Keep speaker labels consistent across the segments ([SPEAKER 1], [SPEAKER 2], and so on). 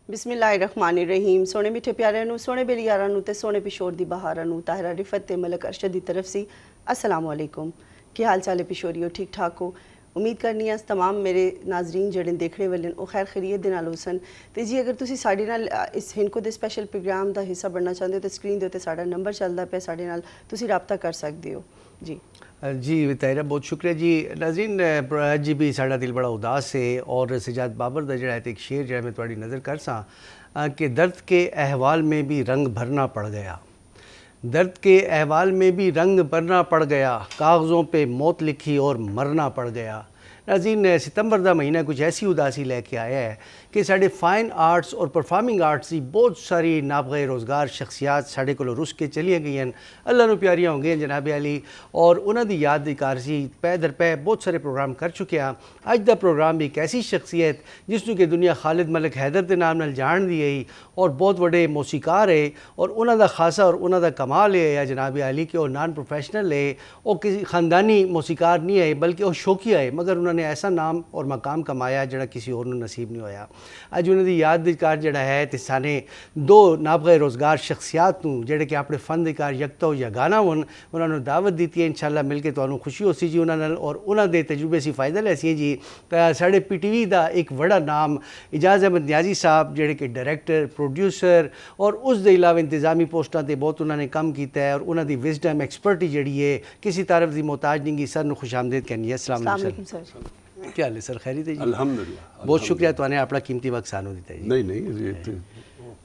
[SPEAKER 1] बिस्मिल्लाहिर्रहमानिर्रहीम। सोने मिठे प्यारिਆਂ ਨੂੰ सोने बेली यारां ਨੂੰ ਤੇ सोने पिशोर ਦੀ ਬਹਾਰਾਂ ਨੂੰ ਤਾਹਿਰਾ ਰਿਫਤ ਤੇ ਮਲਕ ਅਰਸ਼ਦ ਦੀ ਤਰਫ से अस्सलाम वालेकुम। क्या हाल चाल है पिशोरियो? ठीक ठाक हो? उम्मीद करनी है तमाम मेरे नाजरीन ਜਿਹੜੇ ਦੇਖਣੇ ਵਾਲੇ ਉਹ ਖੈਰ ਖੈਰੀਅਤ ਦੇ ਨਾਲ ਹੋਸਨ। ਤੇ ਜੀ ਅਗਰ ਤੁਸੀਂ ਸਾਡੇ ਨਾਲ ਇਸ ਹਿੰਕੋ ਦੇ ਸਪੈਸ਼ਲ ਪ੍ਰੋਗਰਾਮ ਦਾ ਹਿੱਸਾ ਬਣਨਾ ਚਾਹੁੰਦੇ ਹੋ ਤਾਂ ਸਕਰੀਨ ਦੇ ਉੱਤੇ ਸਾਡਾ ਨੰਬਰ ਚੱਲਦਾ ਪਿਆ, ਸਾਡੇ ਨਾਲ ਤੁਸੀਂ ਰਾਬਤਾ ਕਰ ਸਕਦੇ ਹੋ जी।
[SPEAKER 2] जी ताहिरा बहुत शुक्रिया जी। नाज़रीन जी भी साड़ा दिल बड़ा उदास है और सजाद बाबर का जड़ा एक शेर जो मैं थोड़ी नज़र कर सा कि दर्द के अहवाल में भी रंग भरना पड़ गया, दर्द के अहवाल में भी रंग भरना पड़ गया, कागज़ों पे मौत लिखी और मरना पड़ गया। नाज़रीन सितंबर का महीना कुछ ऐसी उदासी लेके आया है कि साढ़े फाइन आर्ट्स और परफॉर्मिंग आर्ट्स की बहुत सारी नाबग़े रोज़गार शख्सियात साढ़े को रुस के चलिया गई हैं, अल्लाह नूं प्यारियां हो गई जनाब अली, और उन्होंने याद कारसी पै दर पै बहुत सारे प्रोग्राम कर चुके हैं। अज का प्रोग्राम भी एक ऐसी शख्सियत जिसनों कि दुनिया खालिद मलिक हैदर के नाम नाल जान दी है और बहुत बड़े मौसीकार है, और उन्हों का खासा और उन्हों का कमाल है जनाब अली कि वह नॉन प्रोफेशनल है, वो किसी ख़ानदानी मौसीकार नहीं है बल्कि वह शौकिया है, मगर उन्होंने ऐसा नाम और मकाम कमाया जिहड़ा किसी और नूं नसीब नहीं होया। अज उन्होंने यादगार जड़ा है तो साने दो नाबग़े रोज़गार शख्सियात नूं जिहड़े कि अपने फन कार यकता या गाना होन उन्होंने दावत दी है। इंशाअल्लाह मिल के तुहानूं खुशी होसी जी उन्हां नाल, और उन्हां दे तजुर्बे से फ़ायदा लैसी जी। साढ़े PTV का एक बड़ा नाम इजाज़ अहमद नियाजी साहब जिहड़े कि डायरैक्टर प्रोड्यूसर और उस दे इलावा इंतज़ामी पोस्टां ते बहुत उन्होंने काम किया है, और उन्हां दी विजडम एक्सपर्टी जिहड़ी है किसी तारफ की मोहताज नहीं गी। सर नूं खुशामदीद कहनी है। अस्सलाम वालेकुम सर। क्या हाल है सर? खैरियत है जी?
[SPEAKER 3] अल्हम्दुलिल्लाह।
[SPEAKER 2] बहुत शुक्रिया तुहाने अपना कीमती वक्त सानू दिता जी।
[SPEAKER 3] नहीं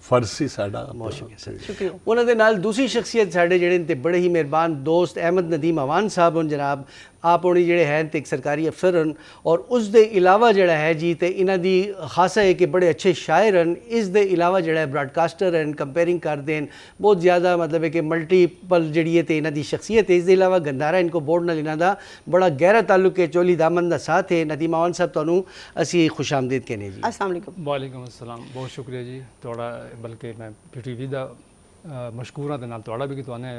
[SPEAKER 3] फर्ज सी साडा।
[SPEAKER 2] बहुत शुक्रिया सर। शुक्रिया। उन्होंने नाल दूसरी शख्सियत साढ़े जेडे ते बड़े ही मेहरबान दोस्त अहमद नदीम अवान साहब हों जनाब, आप होनी जेडे हैं तो एक सरकारी अफसर हैं, और उस दे इलावा जड़ा है जी तो इन्हां दी खासा है कि बड़े अच्छे शायर हैं। इस दे इलावा जड़ा है ब्रॉडकास्टर हैं, कंपेयरिंग कर दें बहुत ज़्यादा मतलब है कि मल्टीपल जड़ी है तो इन्हां दी शख्सियत है। इस दे इलावा गंदारा इनको बोर्ड नाल इन्हां दा बड़ा गहरा ताल्लुक है, चोली दामन दा साथ है। नदीम अवान साहब तुहानूं असीं खुशामदीद कहने जी।
[SPEAKER 1] अस्सलाम वालेकुम।
[SPEAKER 4] वालेकुम अस्सलाम। बहुत शुक्रिया जी थोड़ा, बल्कि मैं PTV का मशकूर हाँ तो नाल तुहाड़ा भी कि तुहाने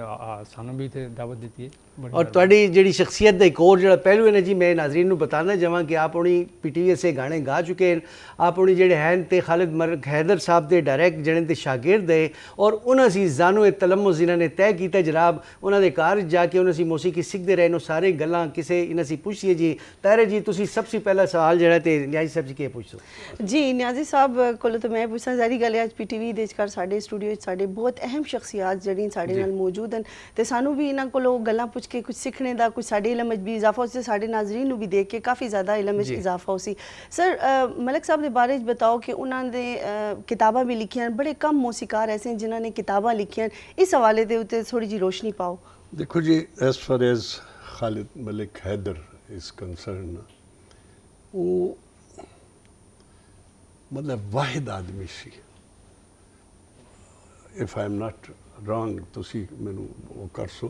[SPEAKER 4] सानू भी इत्थे दावत दी है।
[SPEAKER 2] और तुहाडी जिहड़ी शख्सियत का एक और जिहड़ा पहलू है ना जी, मैं नाजरीन नूं बताना चाहां कि आप हुणी PTV से गाने गा चुके हैं। आप हुणी जिहड़े हैं तो खालिद मलिक हैदर साहब के डायरैक्ट जड़े ते शागिर्द है, और उन्हां सी जानो ए तलम्मुस जिन्हां ने तय किया जनाब उन्हां दे घर जाके उन्हां सी मौसीकी सीखते रहे। सारे गल्लां किसे इन्हां सी पुछिए जी। ताहिरा जी तुसीं सबसे पहला सवाल जिहड़ा ते नियाजी साहब जी केह् पुछो
[SPEAKER 1] जी? नियाजी साहब कोलों तो मैं पुछना ज़ाहिर गल है अज PTV दे घर साडे स्टूडियो साडे बहुत अहम शख्सियात जड़ी साडे नाल मौजूद हैं, तो सानू भी इन्हां कोलों गल्लां पुछ के कुछ सीखने का कुछ साडे इलम भी इजाफा हो, साडे नाजरीन नूं भी देख के काफ़ी ज़्यादा इलम इजाफा हो सी। सर मलिक साहब के बारे च बताओ कि उन्होंने किताबां भी लिखियां, बड़े कम मौसीकार ऐसे हैं जिन्होंने किताबां लिखियां, इस हवाले के उत्ते थोड़ी जी रोशनी पाओ।
[SPEAKER 3] देखो जी, as far as Khalid Malik Haider is concern, वो मतलब वाहिद आदमी सी, if I am not wrong तुसी मैनू वो कर सो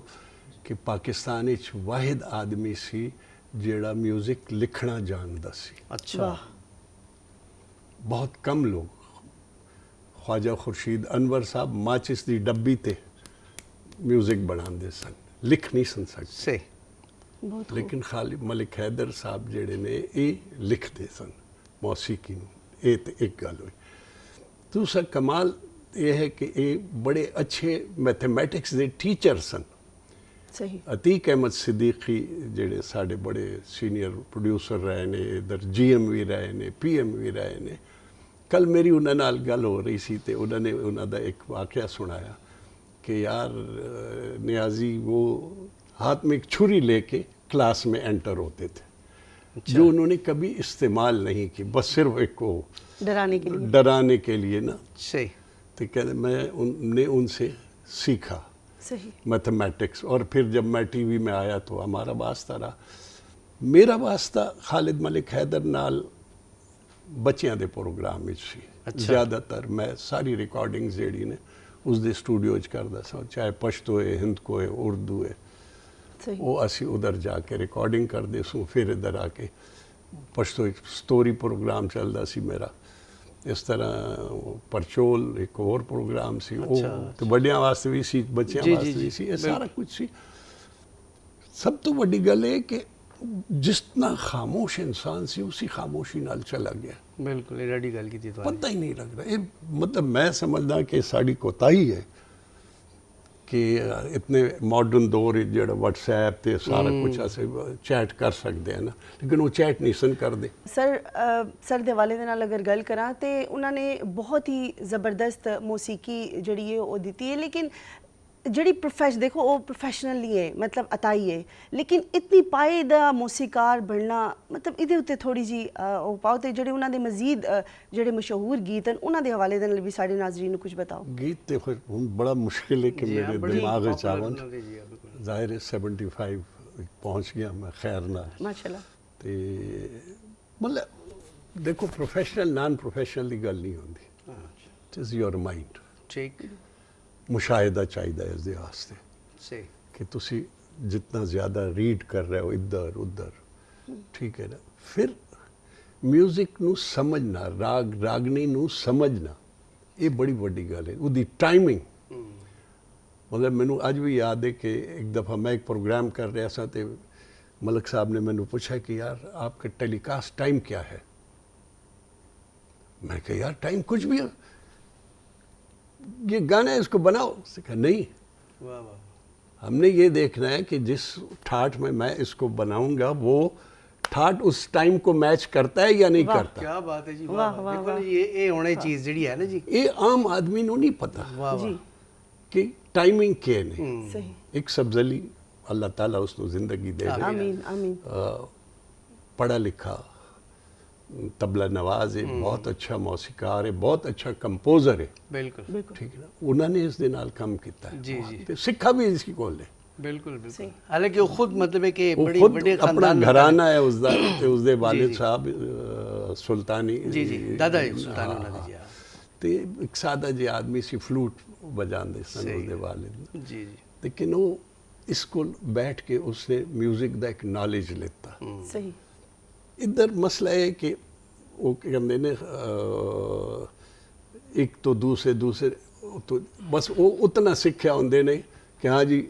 [SPEAKER 3] कि पाकिस्तान विच वाहिद आदमी सी जेड़ा म्यूजिक लिखना जानदा सी।
[SPEAKER 2] अच्छा।
[SPEAKER 3] बहुत कम लोग, ख्वाजा खुर्शीद अनवर साहब माचिस दी डब्बी ते म्यूजिक बनाते सन, लिख नहीं सन सकते, लेकिन खालिद मलिक हैदर साहब जेड़े ने ये लिखते सन मौसीकी नूं। ये तो एक गल हुई। दूसरा कमाल ये है कि ये बड़े अच्छे मैथमेटिक्स के टीचर सन।
[SPEAKER 1] सही।
[SPEAKER 3] अतीक अहमद सिद्दीकी जेड़े साढ़े बड़े सीनियर प्रोड्यूसर रहे ने, इधर GM भी रहे ने, PM भी रहे ने। कल मेरी उन्होंने नाल गल हो रही सी तो उन्होंने उन्होंने एक वाक़या सुनाया कि यार नियाजी वो हाथ में एक छुरी लेके क्लास में एंटर होते थे। अच्छा। जो उन्होंने कभी इस्तेमाल नहीं की, बस सिर्फ एक वो डराने के लिए ना।
[SPEAKER 2] सही।
[SPEAKER 3] तो कहते मैं उनसे सीखा
[SPEAKER 1] सही
[SPEAKER 3] मैथमेटिक्स, और फिर जब मैं TV में आया तो हमारा वास्ता रहा। मेरा वास्ता खालिद मलिक हैदर नाल बच्चों के प्रोग्राम में सी। अच्छा। ज़्यादातर मैं सारी रिकॉर्डिंग्स जेड़ी ने उस दे स्टूडियो च करदा सा, चाहे पश्तो है, हिंद को है, उर्दू है, वो असी उधर जाके रिकॉर्डिंग करते सूँ। फिर इधर आके पश्तो एक स्टोरी प्रोग्राम चलता सी मेरा, इस तरह परचोल एक और प्रोग्राम सी। अच्छा। तो बड़ियां वास्ते भी सी, बच्चों वास्ते भी सी, ये सारा कुछ सी। सब तो बड़ी गल है कि जितना खामोश इंसान सी उसी खामोशी नाल चला गया,
[SPEAKER 2] बिल्कुल रेडी गल की
[SPEAKER 3] पता ही नहीं लग रहा। ये मतलब मैं समझदा कि साड़ी कोताही है कि इतने मॉडर्न दौर ਜਿਹੜਾ WhatsApp ਤੇ ਸਾਰਾ ਕੁਝ ਅਸੀਂ ਚੈਟ ਕਰ ਸਕਦੇ ਹਾਂ ਨਾ, ਲੇਕਿਨ ਉਹ ਚੈਟ ਨਹੀਂ ਸਨ ਕਰਦੇ।
[SPEAKER 1] ਸਰ ਦੇ ਹਵਾਲੇ ਦੇ ਨਾਲ ਅਗਰ ਗੱਲ ਕਰਾਂ ਤੇ ਉਹਨਾਂ ਨੇ ਬਹੁਤ ਹੀ ਜ਼ਬਰਦਸਤ ਮੌਸੀਕੀ ਜਿਹੜੀ ਹੈ ਉਹ ਦਿੱਤੀ ਹੈ, ਲੇਕਿਨ ਜਿਹੜੀ ਦੇਖੋ ਉਹ ਪ੍ਰੋਫੈਸ਼ਨਲ ਨਹੀਂ ਹੈ, ਮਤਲਬ ਅਤਾਈ ਹੈ, ਲੇਕਿਨ ਇਤਨੀ ਪਾਏ ਦਾ ਮੌਸੀਕਾਰ ਬਣਨਾ, ਮਤਲਬ ਇਹਦੇ ਉੱਤੇ ਥੋੜੀ ਜੀ ਉਹ ਪਾਓ ਤੇ ਜਿਹੜੇ ਉਹਨਾਂ ਦੇ ਮਜ਼ੀਦ ਜਿਹੜੇ ਮਸ਼ਹੂਰ ਗੀਤ ਹਨ ਉਹਨਾਂ ਦੇ ਹਵਾਲੇ ਦੇ ਨਾਲ ਵੀ ਸਾਡੇ ਨਾਜ਼ਰੀਨ ਨੂੰ ਕੁਝ ਬਤਾਓ।
[SPEAKER 3] ਗੀਤ ਤੇ ਫਿਰ ਹੁਣ ਬੜਾ ਮੁਸ਼ਕਿਲ ਹੈ ਕਿ ਮੇਰੇ ਦਿਮਾਗ ਵਿੱਚ ਆਵਣ, ਜ਼ਾਹਿਰ ਹੈ 75 ਪਹੁੰਚ ਗਿਆ ਮੈਂ ਖੈਰ ਨਾਲ
[SPEAKER 1] ਮਾਸ਼ਾਅੱਲਾ।
[SPEAKER 3] ਤੇ ਮਤਲਬ ਦੇਖੋ ਪ੍ਰੋਫੈਸ਼ਨਲ ਨਾਨ ਪ੍ਰੋਫੈਸ਼ਨਲ ਦੀ ਗੱਲ ਨਹੀਂ ਹੁੰਦੀ, ਇਟ ਇਜ਼ ਯੋਰ ਮਾਈਂਡ।
[SPEAKER 2] ਠੀਕ
[SPEAKER 3] ਮੁਸ਼ਾਹਿਦਾ ਚਾਹੀਦਾ ਇਸ ਦੇ ਵਾਸਤੇ
[SPEAKER 2] ਸਹੀ
[SPEAKER 3] ਕਿ ਤੁਸੀਂ ਜਿੰਨਾ ਜ਼ਿਆਦਾ ਰੀਡ ਕਰ ਰਹੇ ਹੋ ਇੱਧਰ ਉੱਧਰ, ਠੀਕ ਹੈ ਨਾ, ਫਿਰ ਮਿਊਜ਼ਿਕ ਨੂੰ ਸਮਝਣਾ, ਰਾਗਨੀ ਨੂੰ ਸਮਝਣਾ, ਇਹ ਬੜੀ ਵੱਡੀ ਗੱਲ ਹੈ। ਉਹਦੀ ਟਾਈਮਿੰਗ, ਮਤਲਬ ਮੈਨੂੰ ਅੱਜ ਵੀ ਯਾਦ ਹੈ ਕਿ ਇੱਕ ਦਫਾ ਮੈਂ ਇੱਕ ਪ੍ਰੋਗਰਾਮ ਕਰ ਰਿਹਾ ਸਾਂ ਤੇ ਮਲਕ ਸਾਹਿਬ ਨੇ ਮੈਨੂੰ ਪੁੱਛਿਆ ਕਿ यार आपका टेलीकास्ट टाइम क्या है। मैं कहा यार टाइम कुछ भी है, ये गाना है इसको बनाओ। उसने कहा नहीं,
[SPEAKER 2] वाह वाह,
[SPEAKER 3] हमने ये देखना है कि जिस ठाठ में मैं इसको बनाऊंगा वो ठाठ उस टाइम को मैच करता है या नहीं करता।
[SPEAKER 2] क्या बात है जी,
[SPEAKER 1] वाह, वाह,
[SPEAKER 2] देखो
[SPEAKER 1] वाह।
[SPEAKER 2] ये होने चीज ਜਿਹੜੀ ਹੈ ਨਾ ਜੀ,
[SPEAKER 3] ये आम आदमी को नहीं पता
[SPEAKER 2] वाह
[SPEAKER 1] जी
[SPEAKER 2] वाह,
[SPEAKER 3] कि टाइमिंग क्या नहीं।
[SPEAKER 1] सही,
[SPEAKER 3] एक सब्जली अल्लाह ताला उसको जिंदगी दे दे,
[SPEAKER 1] आमीन आमीन।
[SPEAKER 3] पढ़ा लिखा तबला नवाज है, बहुत अच्छा मौसीकार है, बहुत अच्छा कंपोजर है,
[SPEAKER 2] बिल्कुल
[SPEAKER 1] बिल्कुल
[SPEAKER 3] ठीक है ना। उन्होंने इस दे नाल काम किया है
[SPEAKER 2] जी, जी।
[SPEAKER 3] ते सिखा भी इसकी कोल है,
[SPEAKER 2] बिल्कुल बिल्कुल।
[SPEAKER 1] सही।
[SPEAKER 2] हालांकि वो खुद मतलब है कि
[SPEAKER 3] वो
[SPEAKER 2] बड़ी
[SPEAKER 3] खुद
[SPEAKER 2] बड़े
[SPEAKER 3] अपना
[SPEAKER 2] खानदान में
[SPEAKER 3] घराना है उसदा ते उसदे वालिद
[SPEAKER 2] जी।
[SPEAKER 3] साहब सुल्तानी
[SPEAKER 2] जी जी दादा
[SPEAKER 3] हाँ,
[SPEAKER 2] सुल्तान
[SPEAKER 3] हाँ।
[SPEAKER 2] ਉਹਨਾਂ ਦੀ ਜੀ,
[SPEAKER 3] ते एक सादा जी आदमी सी फ्लूट बजाते सन
[SPEAKER 2] सही
[SPEAKER 3] उसदे
[SPEAKER 2] है।
[SPEAKER 3] वालिद,
[SPEAKER 2] जी जी
[SPEAKER 3] लेकिन वो इसको बैठ के उसने म्यूजिक का एक नॉलेज लेता।
[SPEAKER 1] सही,
[SPEAKER 3] इधर मसला है कि वो कहते ने एक तो दूसरे तो बस वो उतना सीखा होंगे ने कि हाँ जी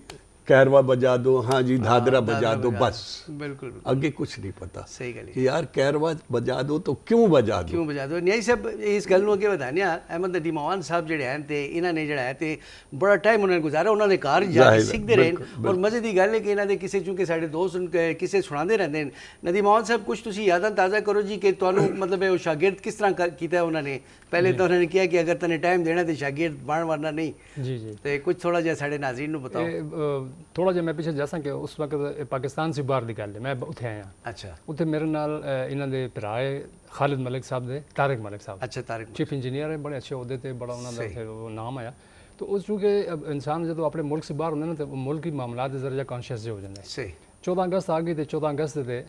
[SPEAKER 3] कैरवा बजा दो, हाँ जी दादरा बजा दो, बस
[SPEAKER 2] बिल्कुल बिल्कुल,
[SPEAKER 3] आगे कुछ नहीं पता
[SPEAKER 2] सही गल है।
[SPEAKER 3] कि यार कैरवा बजा दो तो क्यों बजा दो।
[SPEAKER 2] क्यों बजा दो नहीं सब इस गल ਨੂੰ ਅੱਗੇ ਵਧਾਣੇ ਆ। ਅਹਿਮਦ ਨਦੀਮਾਨ ਸਾਹਿਬ ਜਿਹੜੇ ਹਨ ਤੇ ਇਹਨਾਂ ਨੇ ਜਿਹੜਾ ਹੈ ਤੇ ਬੜਾ ਟਾਈਮ ਉਹਨਾਂ ਨੇ ਗੁਜ਼ਾਰਿਆ, ਉਹਨਾਂ ਦੇ ਘਰ ਜਾ ਕੇ
[SPEAKER 3] ਜ਼ਾਹਿਰ ਹੈ,
[SPEAKER 2] ਸਿੱਖਦੇ ਰਹੇ
[SPEAKER 3] ਬਿਲਕੁਲ,
[SPEAKER 2] ਔਰ ਮਜ਼ੇ ਦੀ ਗੱਲ ਹੈ ਕਿ ਇਹਨਾਂ ਦੇ ਕਿਸੇ ਚੂੰਕਿ ਸਾਡੇ ਦੋਸਤ ਕਿਸੇ ਸੁਣਾਉਂਦੇ ਰਹਿੰਦੇ ਨੇ। ਨਦੀਮਾਨ ਸਾਹਿਬ ਕੁਝ ਤੁਸੀਂ ਯਾਦਾਂ ਤਾਜ਼ਾ ਕਰੋ ਜੀ ਕਿ ਤੁਹਾਨੂੰ ਮਤਲਬ ਉਹ ਸ਼ਾਗਿਰਦ ਕਿਸ ਤਰ੍ਹਾਂ ਕੀਤਾ ਉਹਨਾਂ ਨੇ। ਪਹਿਲੇ ਤਾਂ ਉਹਨਾਂ ਨੇ ਕਿਹਾ ਕਿ ਅਗਰ ਤੈਨੂੰ ਟਾਈਮ ਦੇਣਾ ਤੇ ਸ਼ਾਗਿਰਦ ਬਣ ਵਰਨਾ ਨਹੀਂ।
[SPEAKER 4] जी जी।
[SPEAKER 2] ਤੇ ਕੁਝ ਥੋੜਾ ਜਿਹਾ ਸਾਡੇ ਨਾਜ਼ਰੀਨ ਨੂੰ ਬਤਾਓ।
[SPEAKER 4] थोड़ा जिहा मैं पिछे दसां कि उस वक्त पाकिस्तान से बाहर दी गल है, मैं उत्थे आया,
[SPEAKER 2] ਅੱਛਾ
[SPEAKER 4] उत्थे मेरे नाल इन्हां दे भरा है खालिद मलिक साहब दे, तारिक मलिक साहब
[SPEAKER 2] ਅੱਛਾ ਤਾਰਿਕ
[SPEAKER 4] चीफ इंजीनियर है, बड़े अच्छे अहुदे ते बड़ा उन्हां दा
[SPEAKER 2] सही।
[SPEAKER 4] फिर वो नाम आया। तो उस चूंकि इंसान जो अपने मुल्क से बाहर होंदा ना, तो मुल्क की मामलात जरा जिहा कॉन्शियस हो जांदा है।
[SPEAKER 2] ਸਹੀ
[SPEAKER 4] 14 अगस्त आ गई, तो 14 अगस्त ते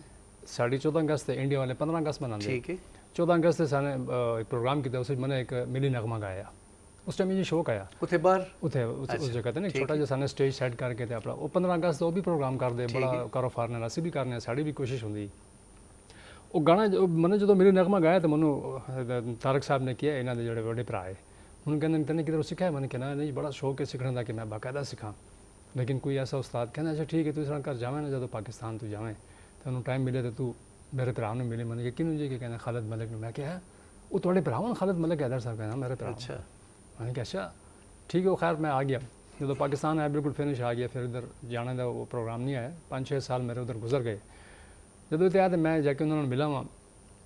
[SPEAKER 4] साढ़ी 14 अगस्त ते इंडिया वाले 15 अगस्त मनाते।
[SPEAKER 2] ਠੀਕ ਹੈ
[SPEAKER 4] 14 अगस्त से साने एक प्रोग्राम किया, उस मैंने एक मिली नगमा गाया। उस टाइम मुझे शौक आया
[SPEAKER 2] ਉੱਥੇ ਬਾਹਰ
[SPEAKER 4] उथे उस जगह ते ना एक
[SPEAKER 2] ठीक
[SPEAKER 4] छोटा जिहा साने स्टेज सेट करके ते अपना वो 15 अगस्त वो भी प्रोग्राम करदे,
[SPEAKER 2] ठीक
[SPEAKER 4] बड़ा
[SPEAKER 2] है।
[SPEAKER 4] कारोबार ने असीं भी करने, साड़ी भी कोशिश हुंदी। वो गाना मैंने जो मेरी नगमा गाया तो मैनू तारक साहब ने किया, इन्हां दे जेहड़े बड़े भरा है, उन्होंने कहंदे तैने किधरों सिखाया। मैंने कहना नहीं, बड़ा शौक है सीखने का कि मैं बाकायदा सीखां, लेकिन कोई ऐसा उस्ताद कहना अच्छा ठीक है तू इस तरह घर जावें ना, जब पाकिस्तान तू जावें तेनू टाइम मिले तो तू मेरे भरा नूं मिले। मैंने किनू जी कि कहना खालिद मलिक नूं। मैं क्या वो तुहाडे भरावां खालिद मलिक हैदर साहब कहना मेरे भरा।
[SPEAKER 2] ਅੱਛਾ
[SPEAKER 4] मैंने कहा अच्छा ठीक है। वो खैर मैं आ गया, जो पाकिस्तान आया बिल्कुल फिनिश आ गया, फिर उधर जाने का वो प्रोग्राम नहीं आया। 5-6 साल मेरे उधर गुजर गए। जो इतने आया तो मैं जाके उन्होंने मिला वहाँ,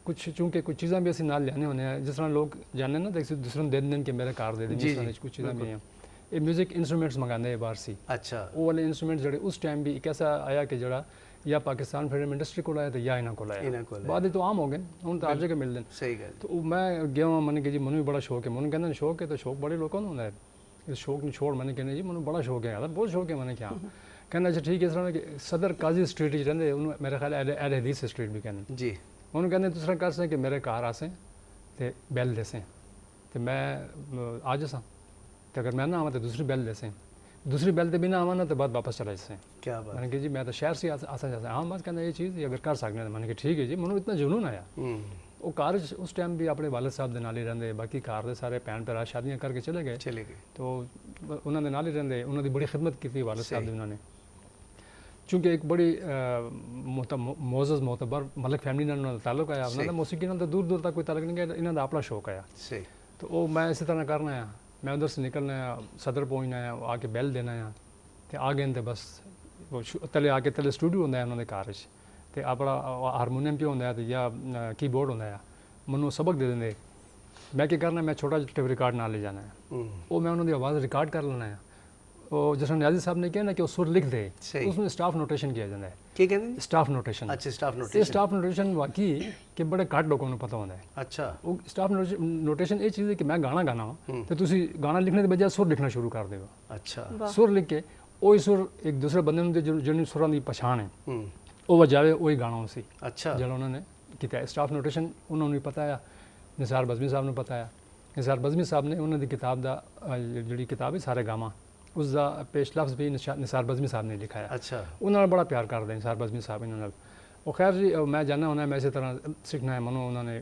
[SPEAKER 4] कुछ चूँकि कुछ चीज़ें भी असं नाल लियाने होने हैं, जिस तरह लोग जाने ना तो एक दूसरे को दे दें कि मेरे कार दे दें,
[SPEAKER 2] जी,
[SPEAKER 4] जिस तरह
[SPEAKER 2] जी,
[SPEAKER 4] कुछ चीज़ें भी हैं। ये म्यूजिक इंस्ट्रूमेंट्स मंगाते हैं बाहर से,
[SPEAKER 2] ਅੱਛਾ
[SPEAKER 4] वो वाले इंस्ट्रूमेंट्स जड़े उस टाइम भी एक ऐसा आया कि जड़ा या पाकिस्तान फिल्म इंडस्ट्री को आया तो या इन्हों को
[SPEAKER 2] इन्हां कोल
[SPEAKER 4] आया,
[SPEAKER 2] आया।
[SPEAKER 4] बाद तो आम हो गए हूँ तो हर जगह मिलते हैं।
[SPEAKER 2] ਸਹੀ ਗੱਲ
[SPEAKER 4] तो मैं गया वहाँ, मैंने कहा जी मैंने भी बड़ा शौक है। मैंने कहना शौक है तो शौक बड़े लोगों को होता है, इस शौक ने छोड़। मैंने कहना जी मैंने बड़ा शौक है, यार बहुत शौक है। मैंने क्या कहना अच्छा ठीक है। इस तरह कि सदर काजी स्ट्रीट रहते उन्होंने मेरे ख्याल अहल हदीस स्ट्रीट भी कहने,
[SPEAKER 2] ਜੀ
[SPEAKER 4] उन्होंने कहने दूसरा कर सें कि मेरे घर आसें तो बैल देसें तो मैं आ जासां, तो अगर मैं ना आवा तो दूसरी बैल देसें, दूसरी बैल तो भी ना आवा ना तो बाद वापस चला जासें।
[SPEAKER 2] ਕੀ ਬਾਤ
[SPEAKER 4] मैंने कहा जी मैं तो शहर से आसा जासा हाँ बस कहना ये चीज़ अगर कर सकते हैं। मैंने कहा ठीक है जी। मैंने इतना जुनून आया। वो कार उस टाइम भी अपने वालिद साहब के नाल ही रहंदे, बाकी कार दे सारे भैन भरा शादियां करके चले गए,
[SPEAKER 2] ਚਲੇ ਗਏ
[SPEAKER 4] तो उन्होंने नाल ही रहंदे, उन्होंने बड़ी खिदमत की वालिद साहब दी उन्होंने। ਚੂੰਕਿ ਇੱਕ ਬੜੀ ਮੋਜ਼ਜ਼ ਮੋਤਬਰ ਮਲਕ ਫੈਮਿਲੀ ਨਾਲ ਉਹਨਾਂ ਦਾ ਤਾਲੁਕ ਆਇਆ, ਉਹਨਾਂ ਦਾ ਮੌਸੀਕੀ ਨਾਲ ਤਾਂ ਦੂਰ ਦੂਰ ਤੱਕ ਕੋਈ ਤਾਲੁਕ ਨਹੀਂ ਗਿਆ, ਇਹਨਾਂ ਦਾ ਆਪਣਾ ਸ਼ੌਕ ਆਇਆ।
[SPEAKER 2] सही
[SPEAKER 4] तो वो मैं इसी तरह करना है, मैं उधर से निकलना है, सदर पहुँचना है, आके बैल देना है, तो आ गए तो बस वो तले आके तले स्टूडियो होंगे उन्होंने घर तो अपना हारमोनीयम पे होंगे या कीबोर्ड होंगे, मैनू सबक दे देंगे, मैं क्या करना, मैं छोटा टेप रिकॉर्ड ना ले जाना है, वो मैं उन्होंने आवाज़ रिकॉर्ड कर लेना है। वो जिस न्याजी साहब ने किया ना कि वो सुर लिख दे, उसमें स्टाफ नोटेशन किया जाता है।
[SPEAKER 2] क्या कहते हैं?
[SPEAKER 4] Staff notation.
[SPEAKER 2] अच्छा, स्टाफ
[SPEAKER 4] ये
[SPEAKER 2] नोटेशन।
[SPEAKER 4] स्टाफ नोटेशन वाकई कि बड़े घट लोगों को पता होता है।
[SPEAKER 2] अच्छा,
[SPEAKER 4] वो स्टाफ नोटेशन ये चीज़ है कि मैं गाना गाना वा तो तुसी गाना लिखने के बजाय सुर लिखना शुरू कर देगा।
[SPEAKER 2] अच्छा,
[SPEAKER 4] सुर लिख के वही सुर एक दूसरे बंदे ने जिन सुरां की पछाण है वो वजावे वही गाना उसी।
[SPEAKER 2] अच्छा,
[SPEAKER 4] जो उन्होंने किया स्टाफ नोटेशन उन्होंने पता है, निसार बज़मी साहब ने पता है। निसार बज़मी साहब ने उन्होंने किताब दा जी किताब है सारे गामा उसका पेश लफ्ज़ भी निसार बज़मी साहब ने लिखा है।
[SPEAKER 2] अच्छा,
[SPEAKER 4] उन्होंने बड़ा प्यार करते हैं निसार बज़मी साहब इन्होंने। वो खैर जी मैं जानना होना मैं इसी तरह सीखना है, मनो उन्होंने